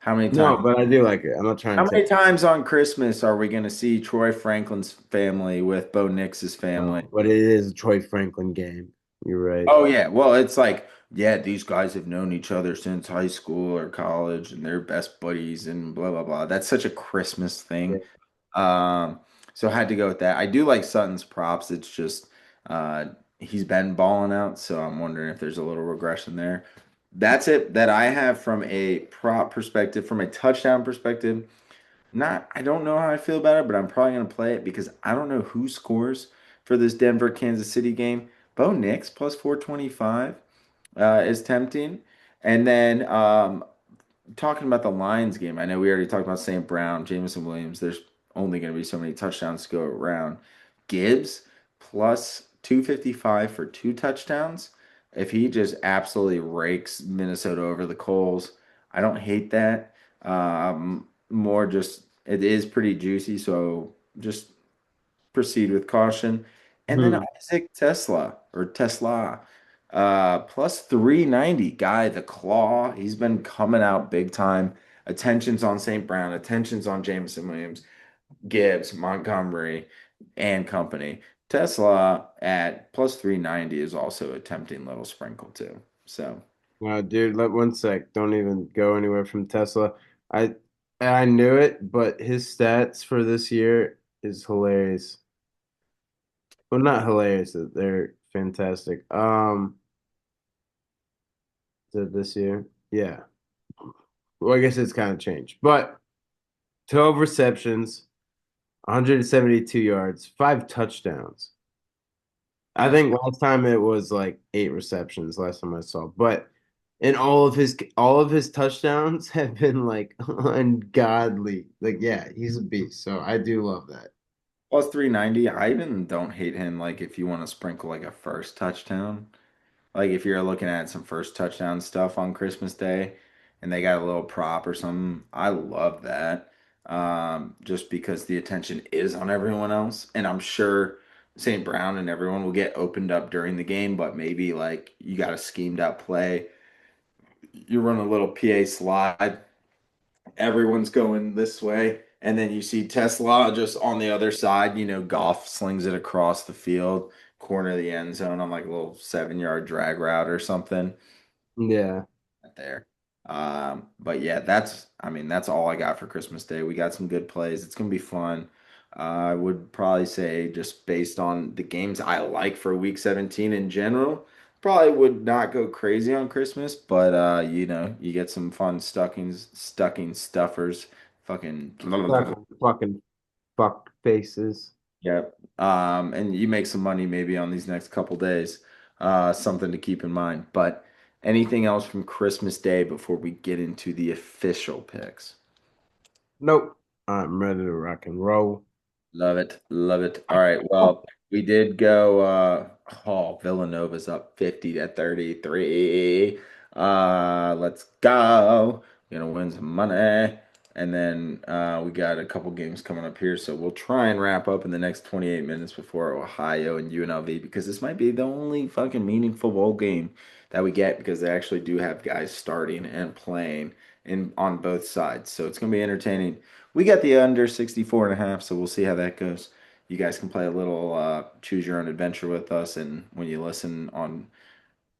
how many times? No, but I do like it. I'm not trying How to take many times on Christmas are we going to see Troy Franklin's family with Bo Nix's family? but it is a Troy Franklin game. You're right. Oh yeah, well it's like these guys have known each other since high school or college, and they're best buddies, and blah blah blah. That's such a Christmas Yeah. thing. Um, so I had to go with that. I do like Sutton's props. It's just uh, he's been balling out, so I'm wondering if there's a little regression there. That's it that I have from a prop perspective, from a touchdown perspective. Not, I don't know how I feel about it, but I'm probably gonna play it because I don't know who scores for this Denver Kansas City game. Bo Nix plus 425 is tempting, and then talking about the Lions game, I know we already talked about St. Brown, Jameson Williams. There's only going to be so many touchdowns to go around. Gibbs plus 255 for two touchdowns. If he just absolutely rakes Minnesota over the coals, I don't hate that. More just it is pretty juicy, so just proceed with caution. And then Hmm. Isaac Tesla, plus 390. Guy, the claw, he's been coming out big time. Attention's on St. Brown, attention's on Jameson Williams, Gibbs, Montgomery, and company. Tesla at plus 390 is also a tempting little sprinkle too. So Dude, let 1 sec. Don't even go anywhere from Tesla. I I knew it, but his stats for this year is hilarious. Well, not hilarious. They're fantastic. This year, yeah. Well, I guess it's kind of changed, but 12 receptions, 172 yards, 5 touchdowns. I that's think last time it was like 8 receptions last time I saw. But in all of his touchdowns have been like ungodly. Like, yeah, he's a beast. So I do love that. plus 390. I even don't hate him like if you want to sprinkle like a first touchdown. Like if you're looking at some first touchdown stuff on Christmas Day and they got a little prop or something, I love that. Just because the attention is on everyone else. And I'm sure St. Brown and everyone will get opened up during the game, but maybe like you got a schemed out play. You run a little PA slide, everyone's going this way. And then you see Tesla just on the other side, Goff slings it across the field, corner of the end zone on like a little 7 yard drag route or something Yeah. there. But yeah, I mean, that's all I got for Christmas Day. We got some good plays. It's gonna be fun. I would probably say just based on the games I like for week 17 in general, probably would not go crazy on Christmas, but you get some fun stucking stuffers, fucking Fucking fuck faces. yep. And you make some money maybe on these next couple days. Something to keep in mind. But anything else from Christmas Day before we get into the official picks? Nope. I'm ready to rock and roll. Love it. Love it. All right. Well, we did go Villanova's up 50 to 33. Let's go. Gonna win some money. and then we got a couple games coming up here. So we'll try and wrap up in the next 28 minutes before Ohio and UNLV because this might be the only fucking meaningful bowl game that we get because they actually do have guys starting and playing in on both sides. So it's gonna be entertaining. We got the under 64.5, so we'll see how that goes. You guys can play a little choose your own adventure with us, and when you listen on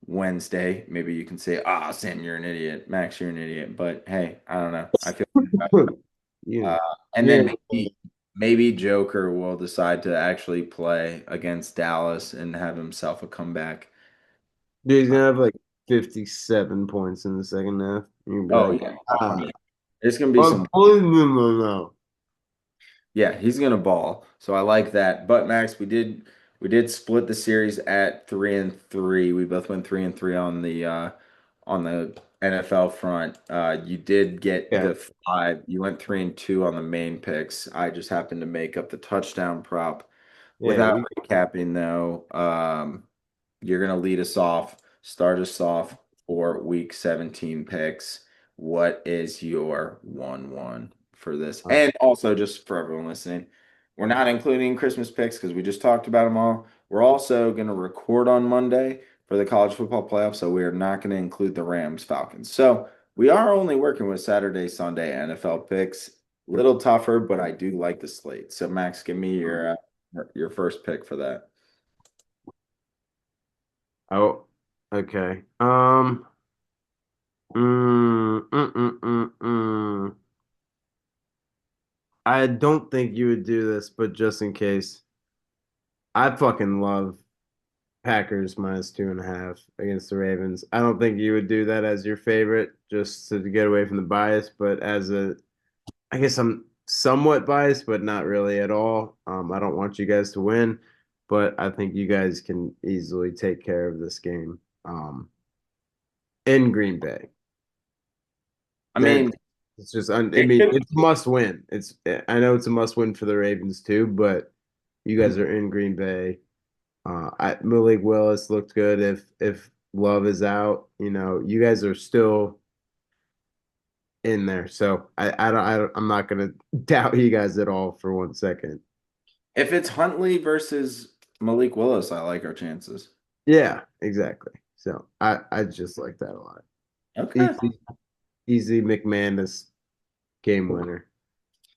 Wednesday, maybe you can say, "Ah, Sam, you're an idiot. Max, you're an idiot." But hey, I don't know. I feel good about it. Yeah. Uh, and Yeah. then maybe Joker will decide to actually play against Dallas and have himself a comeback. Dude, he's gonna have like 57 points in the second half. You're gonna Oh be like, yeah, ah, 100. There's gonna be I'm some. pulling them now. Yeah, he's gonna ball. So I like that. But Max, we did split the series at 3-3. We both went 3-3 on the NFL front. You did get Yeah, the five. You went 3-2 on the main picks. I just happened to make up the touchdown prop. yeah, Without we recapping though, you're gonna lead us off, start us off for week 17 picks. What is your 1-1 for this? And also, just for everyone listening, we're not including Christmas picks because we just talked about them all. We're also going to record on Monday for the college football playoff, so we are not going to include the Rams Falcons. So we are only working with Saturday, Sunday NFL picks. Little tougher, but I do like the slate. So Max, give me your first pick for that. oh, okay. I don't think you would do this, but just in case, I fucking love Packers -2.5 against the Ravens. I don't think you would do that as your favorite, just to get away from the bias, but I guess I'm somewhat biased, but not really at all. I don't want you guys to win, but I think you guys can easily take care of this game, in Green Bay. I That mean, it's just, I it mean, could. it's a must win. I know it's a must win for the Ravens too, but you guys are in Green Bay. Malik Willis looked good. If Love is out, you guys are still in there. So I'm not gonna doubt you guys at all for 1 second. If it's Huntley versus Malik Willis, I like our chances. Yeah, exactly. So I just like that a lot. Okay. Easy, easy McManus game winner.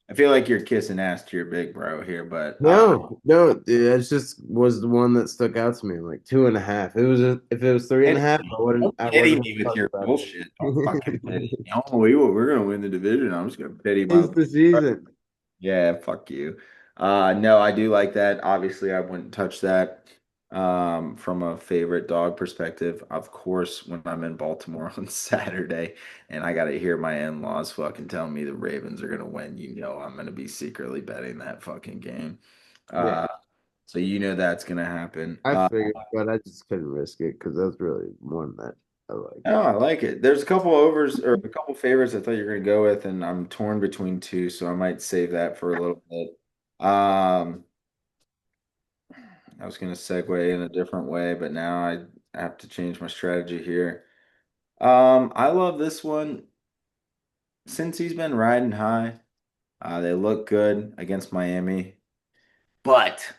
I feel like you're kissing ass to your big bro here, but No, no, dude, that just was the one that stuck out to me. Like 2.5. If it was three and a pity half, me. I wouldn't Don't I pity wouldn't me have with talked your about bullshit. Don't fucking pity it. me. Oh, we're gonna win the division. I'm just gonna pity my. It's the season. Yeah, fuck you. No, I do like that. Obviously, I wouldn't touch that. From a favorite dog perspective, of course, when I'm in Baltimore on Saturday and I gotta hear my in-laws fucking tell me the Ravens are gonna win, I'm gonna be secretly betting that fucking game. Yeah, Uh, so that's gonna happen. I figured, but I just couldn't risk it because that's really one that I like. Oh, I like it. There's a couple overs or a couple favorites I thought you were gonna go with, and I'm torn between two, so I might save that for a little bit. Um, I was going to segue in a different way, but now I have to change my strategy here. I love this one since he's been riding high. They look good against Miami, but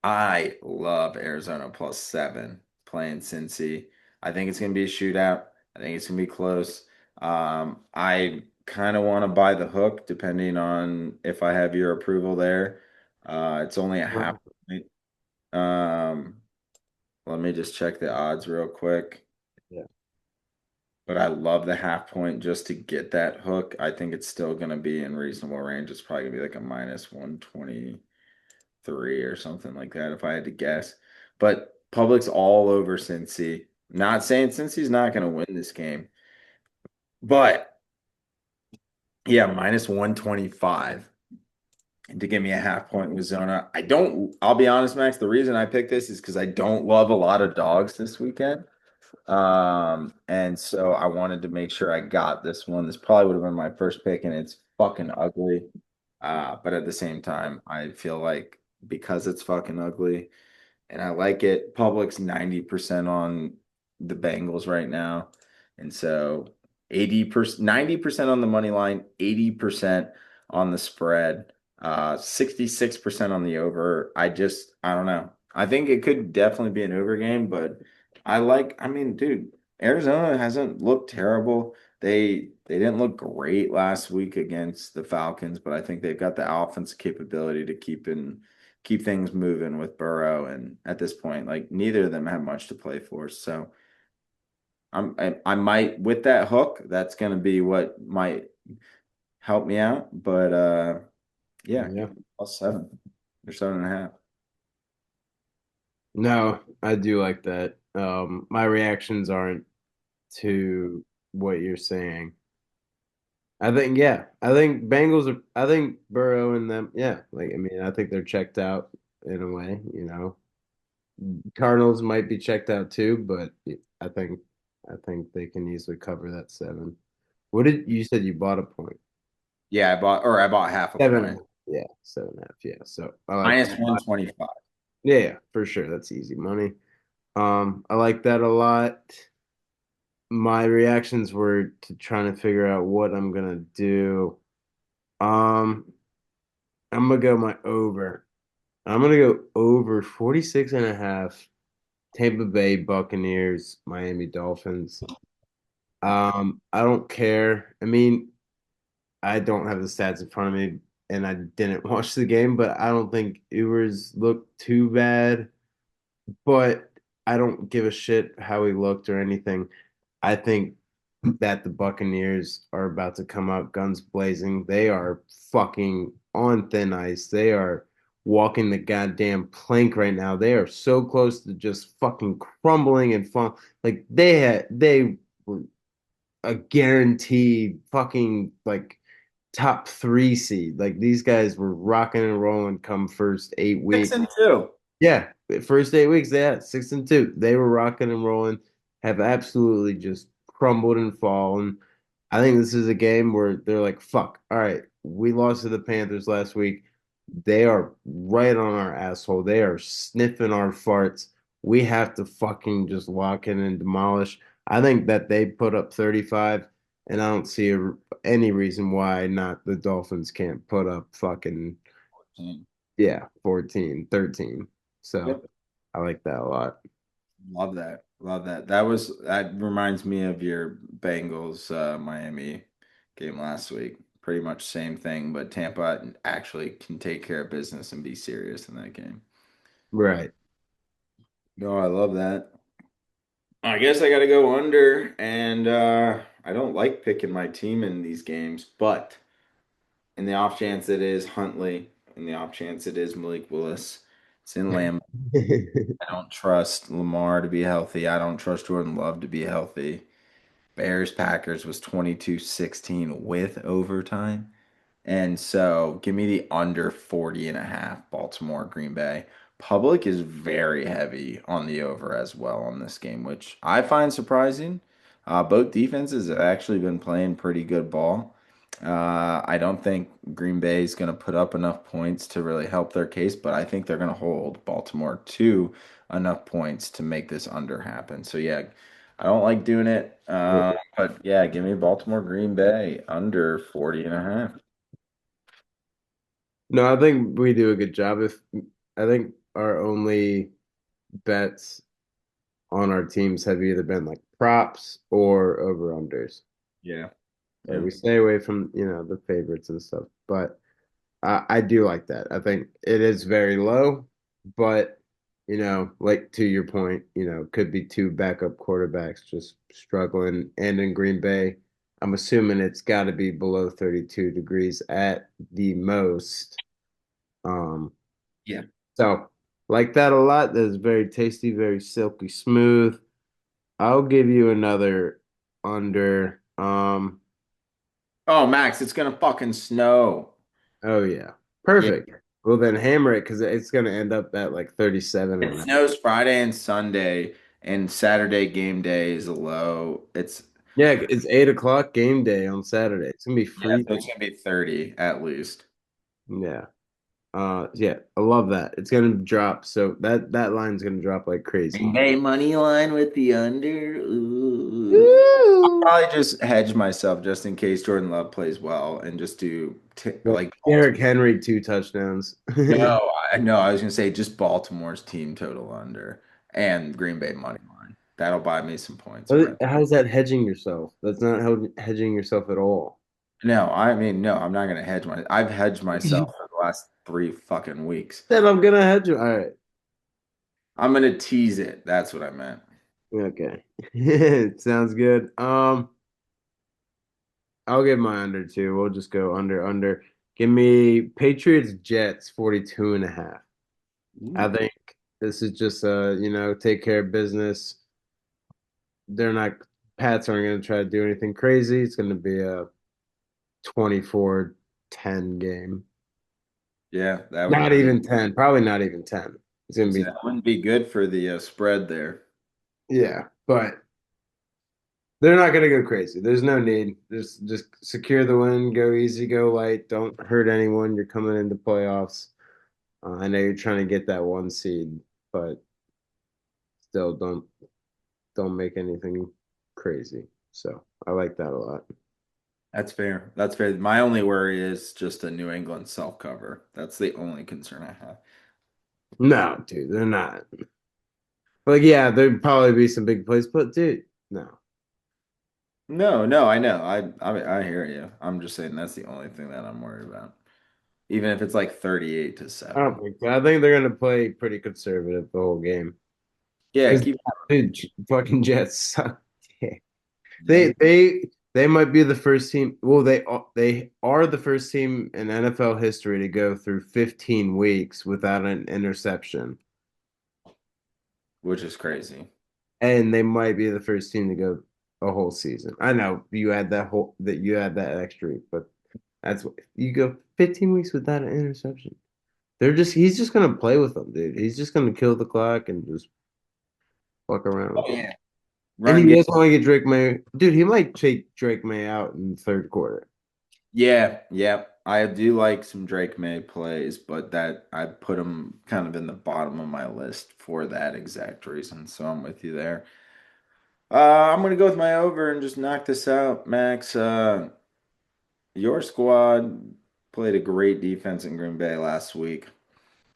I love Arizona +7 playing Cincy. I think it's going to be a shootout. I think it's going to be close. I kind of want to buy the hook depending on if I have your approval there. It's only a half Well, point. Um, Let me just check the odds real quick. yeah, But I love the half point just to get that hook. I think it's still going to be in reasonable range. It's probably going to be like a -123 or something like that if I had to guess. But public's all over Cincy. Not saying Cincy's not going to win this game, but yeah, -125 to give me a half point with Zona. I'll be honest, Max, the reason I picked this is because I don't love a lot of dogs this weekend. And so I wanted to make sure I got this one. This probably would have been my first pick, and it's fucking ugly. But at the same time, I feel like because it's fucking ugly and I like it, Public's 90% on the Bengals right now. And so 80%, 90% on the money line, 80% on the spread, 66% on the over. I don't know. I think it could definitely be an over game, but I mean, dude, Arizona hasn't looked terrible. They didn't look great last week against the Falcons, but I think they've got the offense capability to keep things moving with Burrow. And at this point, like neither of them have much to play for. So I might with that hook, that's gonna be what might help me out. But yeah, Yeah. plus 7 or 7.5. No, I do like that. My reactions aren't to what you're saying. I think I think Burrow and them, yeah, like, I mean, I think they're checked out in a way, you know. Cardinals might be checked out too, but I think, I think they can easily cover that 7. What did you said you bought a point? Yeah, I bought half a 7.5. point. Yeah, 7.5. Yeah. So I like that Minus a lot. 125. Yeah, yeah, for sure. That's easy money. I like that a lot. My reactions were to trying to figure out what I'm gonna do. Um, I'm gonna go my over. I'm gonna go over 46 and a half. Tampa Bay Buccaneers, Miami Dolphins. I don't care. I mean, I don't have the stats in front of me and I didn't watch the game, but I don't think Ewers looked too bad. But I don't give a shit how he looked or anything. I think that the Buccaneers are about to come out guns blazing. They are fucking on thin ice. They are walking the goddamn plank right now. They are so close to just fucking crumbling and fall. Like they were a guaranteed fucking like top 3 seed. Like these guys were rocking and rolling come first 8 weeks. 6-2. Yeah, the first 8 weeks, they had 6-2. They were rocking and rolling, have absolutely just crumbled and fallen. I think this is a game where they're like, fuck, all right, we lost to the Panthers last week. They are right on our asshole. They are sniffing our farts. We have to fucking just lock in and demolish. I think that they put up 35, and I don't see any reason why not the Dolphins can't put up fucking, yeah, 14, 13. So Yep. I like that a lot. Love that. Love that. That reminds me of your Bengals Miami game last week. Pretty much same thing, but Tampa actually can take care of business and be serious in that game. Right. No, I love that. I guess I got to go under, and I don't like picking my team in these games, but in the off chance it is Huntley, in the off chance it is Malik Willis, it's in Lamb. I don't trust Lamar to be healthy. I don't trust Jordan Love to be healthy. Bears Packers was 22-16 with overtime. And so give me the under 40.5 Baltimore Green Bay. Public is very heavy on the over as well on this game, which I find surprising. Both defenses have actually been playing pretty good ball. I don't think Green Bay is going to put up enough points to really help their case, but I think they're going to hold Baltimore to enough points to make this under happen. So yeah, I don't like doing it. But yeah, give me Baltimore Green Bay under 40.5. No, I think we do a good job. If I think our only bets on our teams have either been like props or over unders. Yeah. So Yeah. we stay away from, the favorites and stuff. But I do like that. I think it is very low, but like to your point, could be two backup quarterbacks just struggling. And in Green Bay, I'm assuming it's got to be below 32 degrees at the most. Um, Yeah. so like that a lot. That's very tasty, very silky smooth. I'll give you another under. Oh, Max, it's gonna fucking snow. Oh yeah, Yeah. perfect. Well then hammer it because it's gonna end up at like 37 It and a half. snows Friday and Sunday, and Saturday game day is low. It's Yeah, it's 8 o'clock game day on Saturday. It's gonna be yeah, so freezing. it's gonna be 30 at least. Yeah. Yeah, I love that. It's gonna drop. So that line's gonna drop like Green crazy. Bay money line with the under. Ooh. Woo! Probably just hedge myself just in case Jordan Love plays well and just do Well, like Derrick Baltimore. Henry 2 touchdowns. No, I was gonna say just Baltimore's team total under and Green Bay money line. That'll buy me some points, Brent. How's that hedging yourself? That's not hedging yourself at all. No, I mean no, I'm not gonna hedge my. I've hedged You myself for the last 3 fucking weeks. said I'm gonna hedge you. All right. I'm gonna tease it. That's what I meant. Okay. Sounds good. I'll give my under two. We'll just go under. Give me Patriots Jets 42 and a half. I Ooh. think this is just take care of business. They're not Pats aren't gonna try to do anything crazy. It's gonna be a 24-10 game. Yeah, that would Not be. even 10, probably not even 10. It's gonna be That wouldn't be good for the spread there. yeah, but they're not gonna go crazy. There's no need. Just secure the win, go easy, go light, don't hurt anyone. You're coming into playoffs. I know you're trying to get that 1 seed, but still don't make anything crazy. So I like that a lot. That's fair. That's fair. My only worry is just a New England self cover. That's the only concern I have. No, dude, they're not. Like, yeah, there'd probably be some big plays, but dude, no. No, no, I know. I hear you. I'm just saying that's the only thing that I'm worried about. Even if it's like 38 to I don't 7. think so. I think they're gonna play pretty conservative the whole game. Yeah, Because keep dude, fucking Jets suck. yeah. They might be the first team. Well, they are the first team in NFL history to go through 15 weeks without an interception, Which is crazy. and they might be the first team to go a whole season. I know you had that extra week, but that's what you go 15 weeks without an interception. He's just gonna play with them, dude. He's just gonna kill the clock and just fuck around with Oh them. yeah. And Run he game. doesn't want to get Drake May. Dude, he might take Drake May out in the third quarter. Yeah, yeah. I do like some Drake May plays, but that I put him kind of in the bottom of my list for that exact reason. So I'm with you there. I'm gonna go with my over and just knock this out, Max. Your squad played a great defense in Green Bay last week.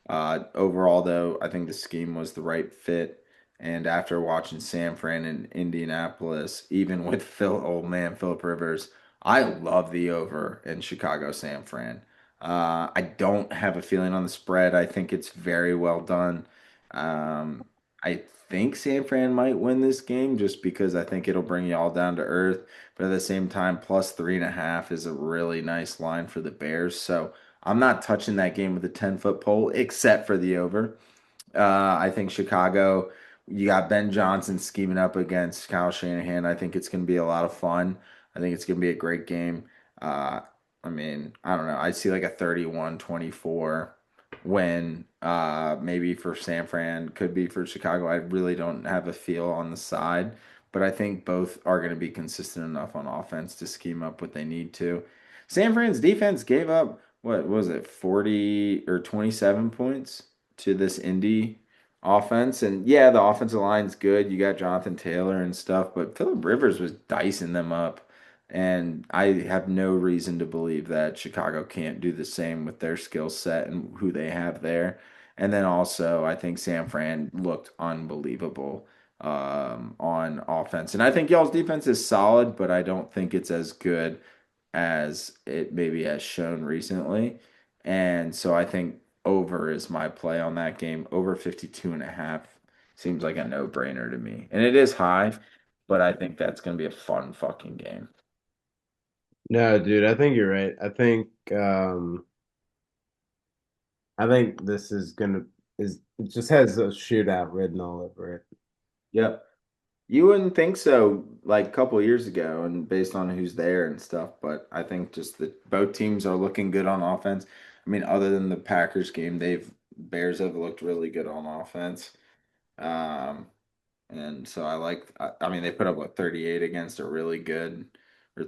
Overall, though, I think the scheme was the right fit. And after watching San Fran and Indianapolis, even with old man Philip Rivers, I love the over in Chicago San Fran. I don't have a feeling on the spread. I think it's very well done. Um, I think San Fran might win this game just because I think it'll bring you all down to earth. But at the same time, plus 3.5 is a really nice line for the Bears. So I'm not touching that game with a 10-foot pole except for the over. I think Chicago, you got Ben Johnson scheming up against Kyle Shanahan. I think it's going to be a lot of fun. I think it's going to be a great game. Uh, I mean, I don't know. I see like a 31-24 win, maybe for San Fran, could be for Chicago. I really don't have a feel on the side, but I think both are going to be consistent enough on offense to scheme up what they need to. San Fran's defense gave up, what was it, 40 or 27 points to this Indy offense. And yeah, the offensive line's good. You got Jonathan Taylor and stuff, but Philip Rivers was dicing them up. And I have no reason to believe that Chicago can't do the same with their skill set and who they have there. And then also, I think San Fran looked unbelievable on offense. And I think y'all's defense is solid, but I don't think it's as good as it maybe has shown recently. And so I think over is my play on that game. Over 52.5 seems like a no-brainer to me. And it is high, but I think that's going to be a fun fucking game. No, dude, I think you're right. I think this is gonna is it just has a shootout written all over it. Yep. You wouldn't think so like a couple years ago and based on who's there and stuff, but I think just that both teams are looking good on offense. I mean, other than the Packers game, Bears have looked really good on offense. Um, And so I mean, they put up what 38 against a really good, or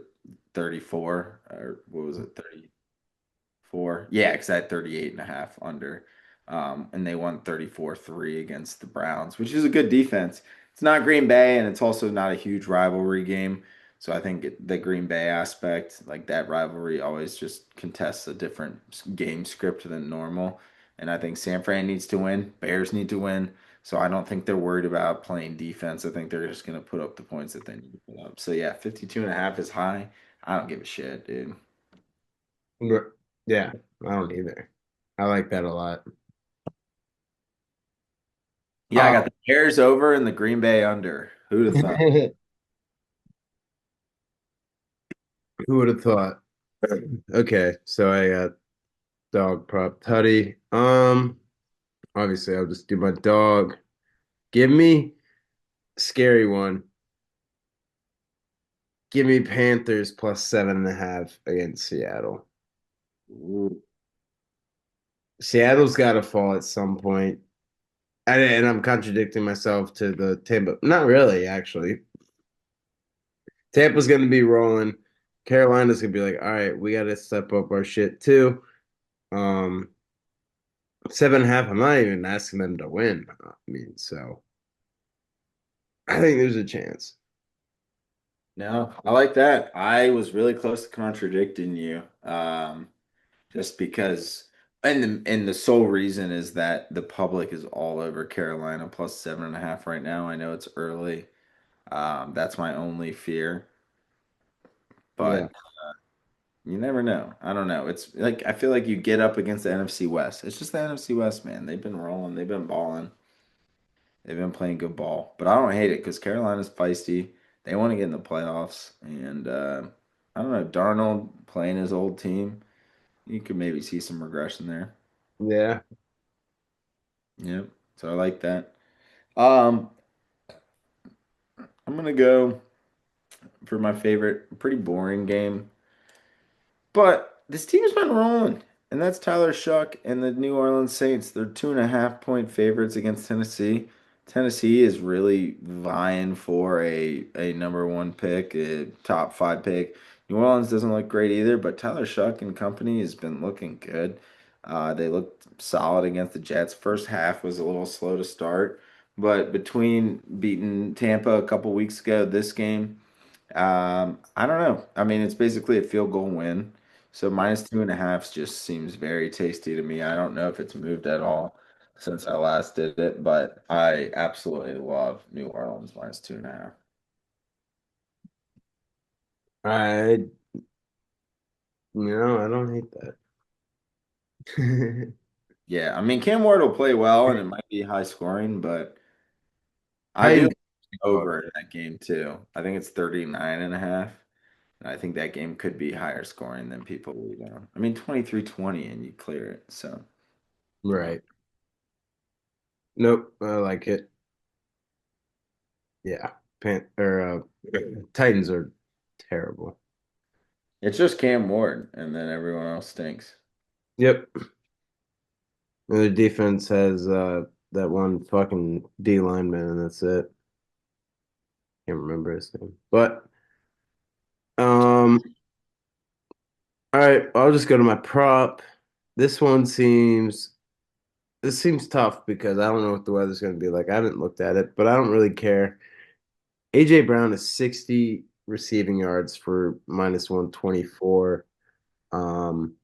34, or what was it, 34? Yeah, because I had 38 and a half under. And they won 34-3 against the Browns, which is a good defense. It's not Green Bay, and it's also not a huge rivalry game. So I think the Green Bay aspect, like that rivalry, always just contests a different game script than normal. And I think San Fran needs to win. Bears need to win. So I don't think they're worried about playing defense. I think they're just going to put up the points that they need to put up. So yeah, 52 and a half is high. I don't give a shit, dude. Yeah, I don't either. I like that a lot. Yeah, I got Oh, the Bears over and the Green Bay under. Who'd have thought? who would have thought? Okay, so I got dog prop tutty. Obviously I'll just do my dog. Give me scary one. Give me Panthers plus 7.5 against Seattle. Ooh. Seattle's got to fall at some point. And I'm contradicting myself to the Tampa. Not really, actually. Tampa's going to be rolling. Carolina's going to be like, all right, we got to step up our shit too. Um, 7.5. I'm not even asking them to win. I mean, so I think there's a chance. No, I like that. I was really close to contradicting you, just because, and the sole reason is that the public is all over Carolina plus 7.5 right now. I know it's early. That's my only fear, Yeah, but you never know. I don't know. It's like I feel like you get up against the NFC West. It's just the NFC West, man. They've been rolling. They've been balling. They've been playing good ball, but I don't hate it because Carolina's feisty. They want to get in the playoffs, and I don't know. Darnold playing his old team, you could maybe see some regression there. yeah. Yep. So I like that. Um, I'm gonna go for my favorite, pretty boring game. But this team's been rolling, and that's Tyler Shuck and the New Orleans Saints. They're 2.5 point favorites against Tennessee. Tennessee is really vying for a number one pick, a top five pick. New Orleans doesn't look great either, but Tyler Shuck and company has been looking good. They looked solid against the Jets. First half was a little slow to start, but between beating Tampa a couple weeks ago, this game. I don't know. I mean, it's basically a field goal win. So -2.5 just seems very tasty to me. I don't know if it's moved at all since I last did it, but I absolutely love New Orleans -2.5. I, I don't hate that. Yeah, I mean, Cam Ward will play well and it might be high scoring, but I do Titans. like over in that game too. I think it's 39.5. And I think that game could be higher scoring than people leave on. I mean, 23-20 and you clear it. So, uh, Right. Nope. I like it. Yeah. Titans are terrible. it's just Cam Ward, and then everyone else stinks. Yep. And the defense has that one fucking D lineman, and that's it. Can't remember his name. But all right, I'll just go to my prop. This one seems tough because I don't know what the weather's gonna be like. I haven't looked at it, but I don't really care. AJ Brown is 60 receiving yards for -124. Um,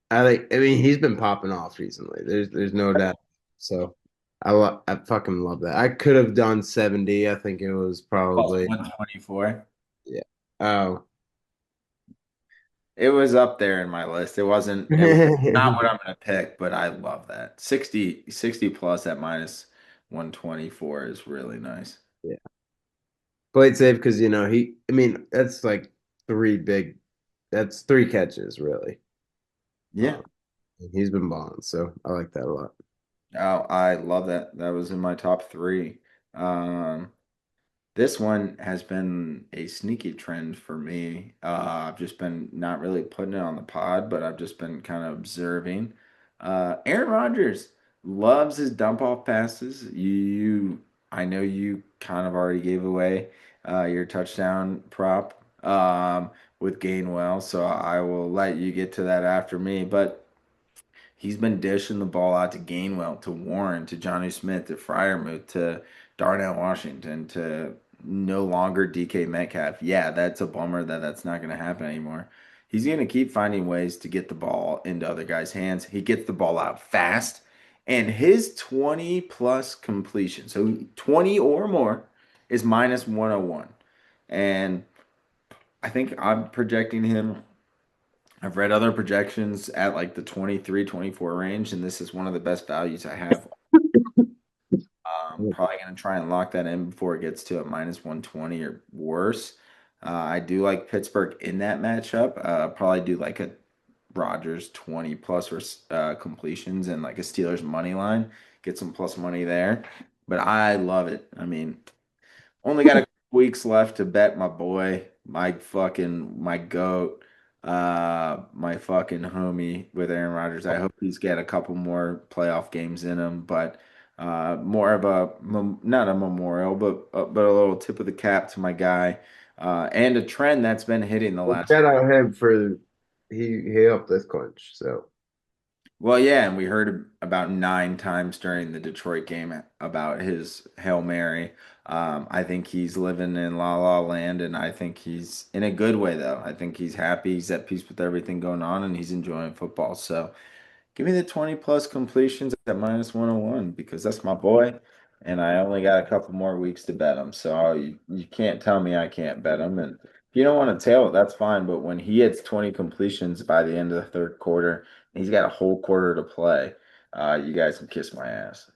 I mean, he's been popping off recently. There's no doubt. So I fucking love that. I could have done 70. I think it was Plus probably 124. yeah. Oh. It was up there in my list. It was not what I'm gonna pick, but I love that. 60 plus at -124 is really nice. Yeah. Played safe because I mean, that's like that's three catches really. Yeah. Um, he's been balling, so I like that a lot. Oh, I love that. That was in my top three. Um, This one has been a sneaky trend for me. I've just been not really putting it on the pod, but I've just been kind of observing. Aaron Rodgers loves his dump off passes. I know you kind of already gave away your touchdown prop, with Gainwell, so I will let you get to that after me. But he's been dishing the ball out to Gainwell, to Warren, to Johnny Smith, to Fryermuth, to Darnell Washington, to no longer DK Metcalf. Yeah, that's a bummer that that's not going to happen anymore. He's going to keep finding ways to get the ball into other guys' hands. He gets the ball out fast, and his 20 plus completion, so 20 or more, is minus 101. And I think I'm projecting him. I've read other projections at like the 23, 24 range, and this is one of the best values I have. Probably going to try and lock that in before it gets to a minus 120 or worse. I do like Pittsburgh in that matchup. Probably do like a Rodgers 20 plus completions and like a Steelers money line. Get some plus money there. But I love it. I mean, only got a couple weeks left to bet my boy, my goat, my fucking homie with Aaron Rodgers. I hope he's got a couple more playoff games in him, but more of a not a memorial, but a little tip of the cap to my guy, and a trend that's been hitting the last. Shout out him for he helped us clinch. So Well, yeah, and we heard about 9 times during the Detroit game about his Hail Mary. I think he's living in La La Land, and I think he's in a good way, though. I think he's happy, he's at peace with everything going on, and he's enjoying football. So give me the 20 plus completions at minus 101 because that's my boy, and I only got a couple more weeks to bet him. So you can't tell me I can't bet him. And if you don't want to tail it, that's fine. But when he hits 20 completions by the end of the third quarter, and he's got a whole quarter to play, you guys can kiss my ass.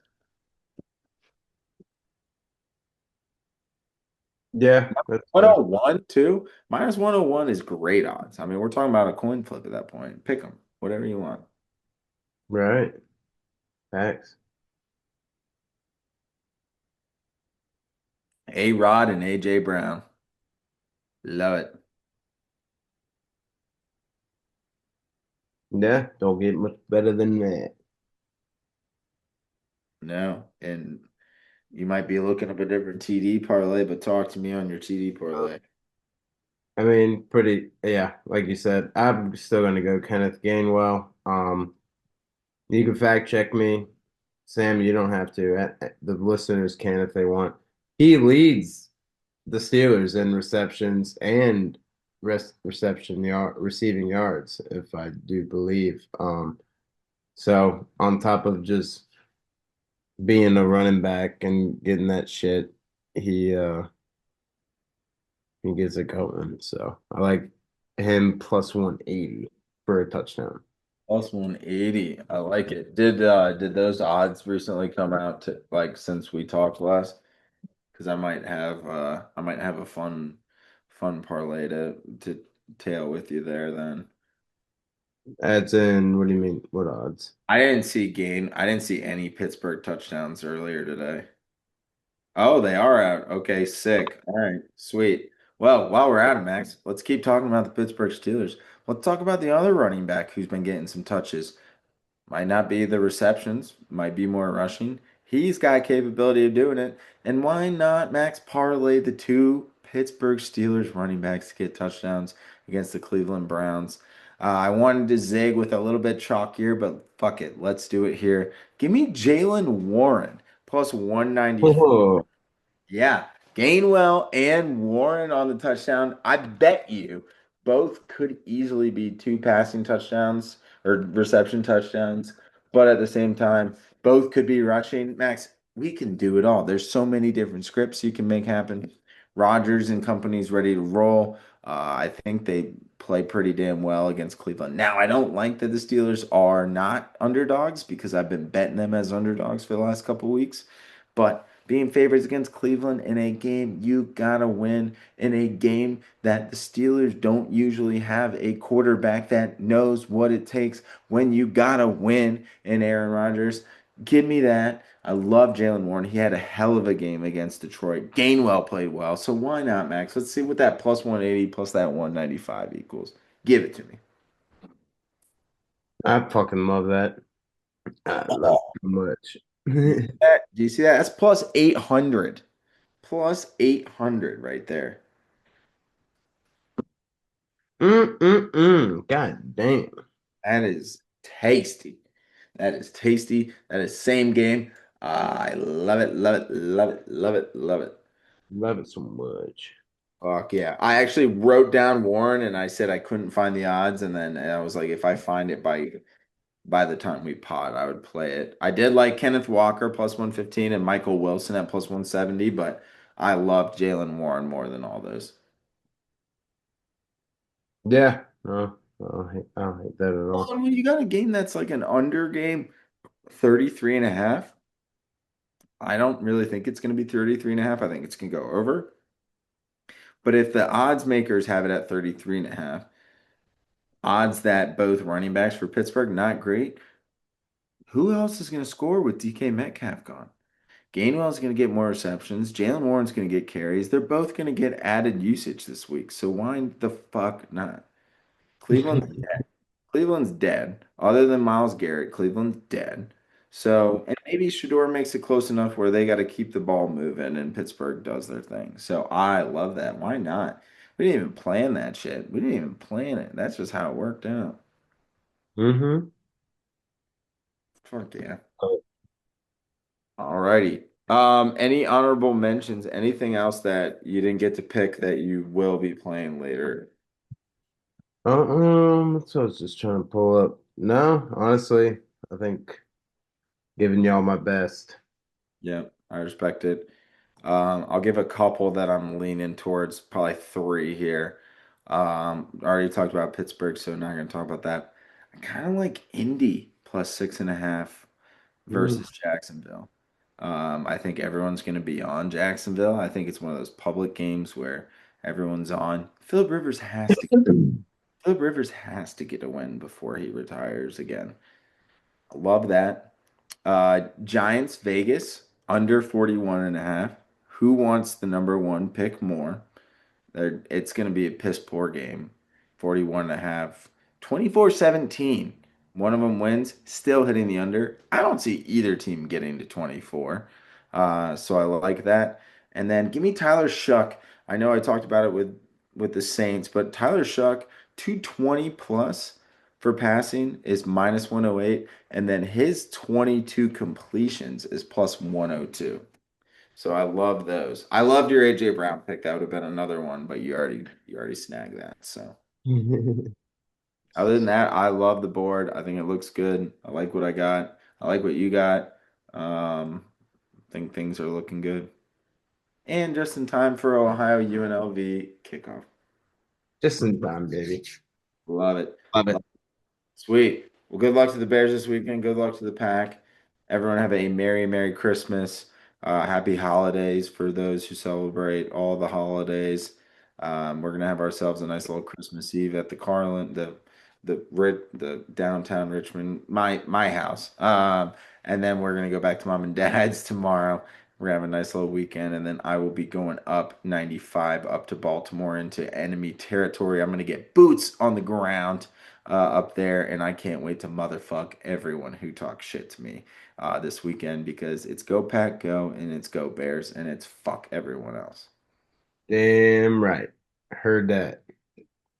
yeah, that's fair. 101 too. Minus 101 is great odds. I mean, we're talking about a coin flip at that point. Pick them, whatever you want. Right. Thanks. A Rod and AJ Brown. Love it. Yeah, don't get much better than that. No. And you might be looking up a different TD parlay, but talk to me on your TD parlay. I mean, pretty, yeah, like you said, I'm still gonna go Kenneth Gainwell. You can fact check me. Sam, you don't have to. The listeners can if they want. He leads the Steelers in receptions and reception yard receiving yards, if I do believe. So on top of just being a running back and getting that shit, he uh he gets it going. So I like him plus 180 for a touchdown. Plus 180. I like it. Did those odds recently come out to like since we talked last? Because I might have a fun parlay to tail with you there then. That's in, what do you mean? What odds? I didn't see any Pittsburgh touchdowns earlier today. Oh, they are out. Okay, sick. All right, sweet. Well, while we're at it, Max, let's keep talking about the Pittsburgh Steelers. Let's talk about the other running back who's been getting some touches. Might not be the receptions, might be more rushing. He's got capability of doing it. And why not, Max, parlay the two Pittsburgh Steelers running backs to get touchdowns against the Cleveland Browns? I wanted to zig with a little bit chalkier, but fuck it. Let's do it here. Give me Jalen Warren plus 195. Oh, Yeah, Gainwell and Warren on the touchdown. I bet you both could easily be two passing touchdowns or reception touchdowns, but at the same time, both could be rushing. Max, we can do it all. There's so many different scripts you can make happen. Rodgers and company's ready to roll. I think they play pretty damn well against Cleveland. Now, I don't like that the Steelers are not underdogs because I've been betting them as underdogs for the last couple weeks. But being favorites against Cleveland in a game you gotta win, in a game that the Steelers don't usually have a quarterback that knows what it takes when you gotta win in Aaron Rodgers. Give me that. I love Jalen Warren. He had a hell of a game against Detroit. Gainwell played well. So why not, Max? Let's see what that plus 180 plus that 195 equals. Give it to me. I fucking love that. I love it so much. Do you see that? That's plus 800. Plus 800 right there. Mm-mm-mm. God damn. That is tasty. That is tasty. That is same game. I love it, love it, love it, love it, love it. Love it so much. Fuck yeah. I actually wrote down Warren and I said I couldn't find the odds. And then I was like, if I find it by the time we pod, I would play it. I did like Kenneth Walker plus 115 and Michael Wilson at plus 170, but I loved Jalen Warren more than all those. Yeah. No, I don't hate that at Well, all. and when you got a game that's like an under game, 33 and a half, I don't really think it's going to be 33 and a half. I think it's going to go over. But if the odds makers have it at 33 and a half, odds that both running backs for Pittsburgh, not great. Who else is going to score with DK Metcalf gone? Gainwell's going to get more receptions. Jalen Warren's going to get carries. They're both going to get added usage this week. So why the fuck not? Cleveland's Cleveland's dead. Other than Miles Garrett, Cleveland's dead. So, and maybe Shador makes it close enough where they got to keep the ball moving and Pittsburgh does their thing. So I love that. Why not? We didn't even plan that shit. We didn't even plan it. That's just how it worked out. Mm-hmm. Fuck yeah. Alrighty. Any honorable mentions? Anything else that you didn't get to pick that you will be playing later? So I was just trying to pull up. No, honestly, I think giving y'all my best. Yeah, I respect it. I'll give a couple that I'm leaning towards, probably three here. I already talked about Pittsburgh, so not gonna talk about that. I kind of like Indy plus 6.5 Mm. versus Jacksonville. I think everyone's gonna be on Jacksonville. I think it's one of those public games where everyone's on. Philip Rivers has to get a win before he retires again. I love that. Giants Vegas under 41 and a half. Who wants the number one pick more? It's going to be a piss poor game. 41 and a half. 24-17. One of them wins, still hitting the under. I don't see either team getting to 24. So I like that. And then give me Tyler Shuck. I know I talked about it with the Saints, but Tyler Shuck, 220 plus for passing is minus 108. And then his 22 completions is plus 102. So I love those. I loved your AJ Brown pick. That would have been another one, but you already snagged that. So other than that, I love the board. I think it looks good. I like what I got. I like what you got. I think things are looking good. And just in time for Ohio UNLV kickoff. Just in time, baby. Love it. Love it. Sweet. Well, good luck to the Bears this weekend. Good luck to the Pack. Everyone have a Merry, Merry Christmas. Happy holidays for those who celebrate all the holidays. We're gonna have ourselves a nice little Christmas Eve at the Carlin, the downtown Richmond, my house. And then we're gonna go back to mom and dad's tomorrow. We're gonna have a nice little weekend, and then I will be going up 95 up to Baltimore into enemy territory. I'm gonna get boots on the ground up there, and I can't wait to motherfuck everyone who talks shit to me this weekend because it's go Pack go and it's go Bears and it's fuck everyone else. Damn right. Heard that.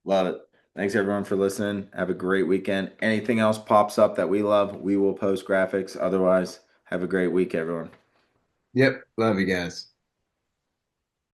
Love it. Thanks everyone for listening. Have a great weekend. Anything else pops up that we love, we will post graphics. Otherwise, have a great week, everyone. Yep. Love you guys.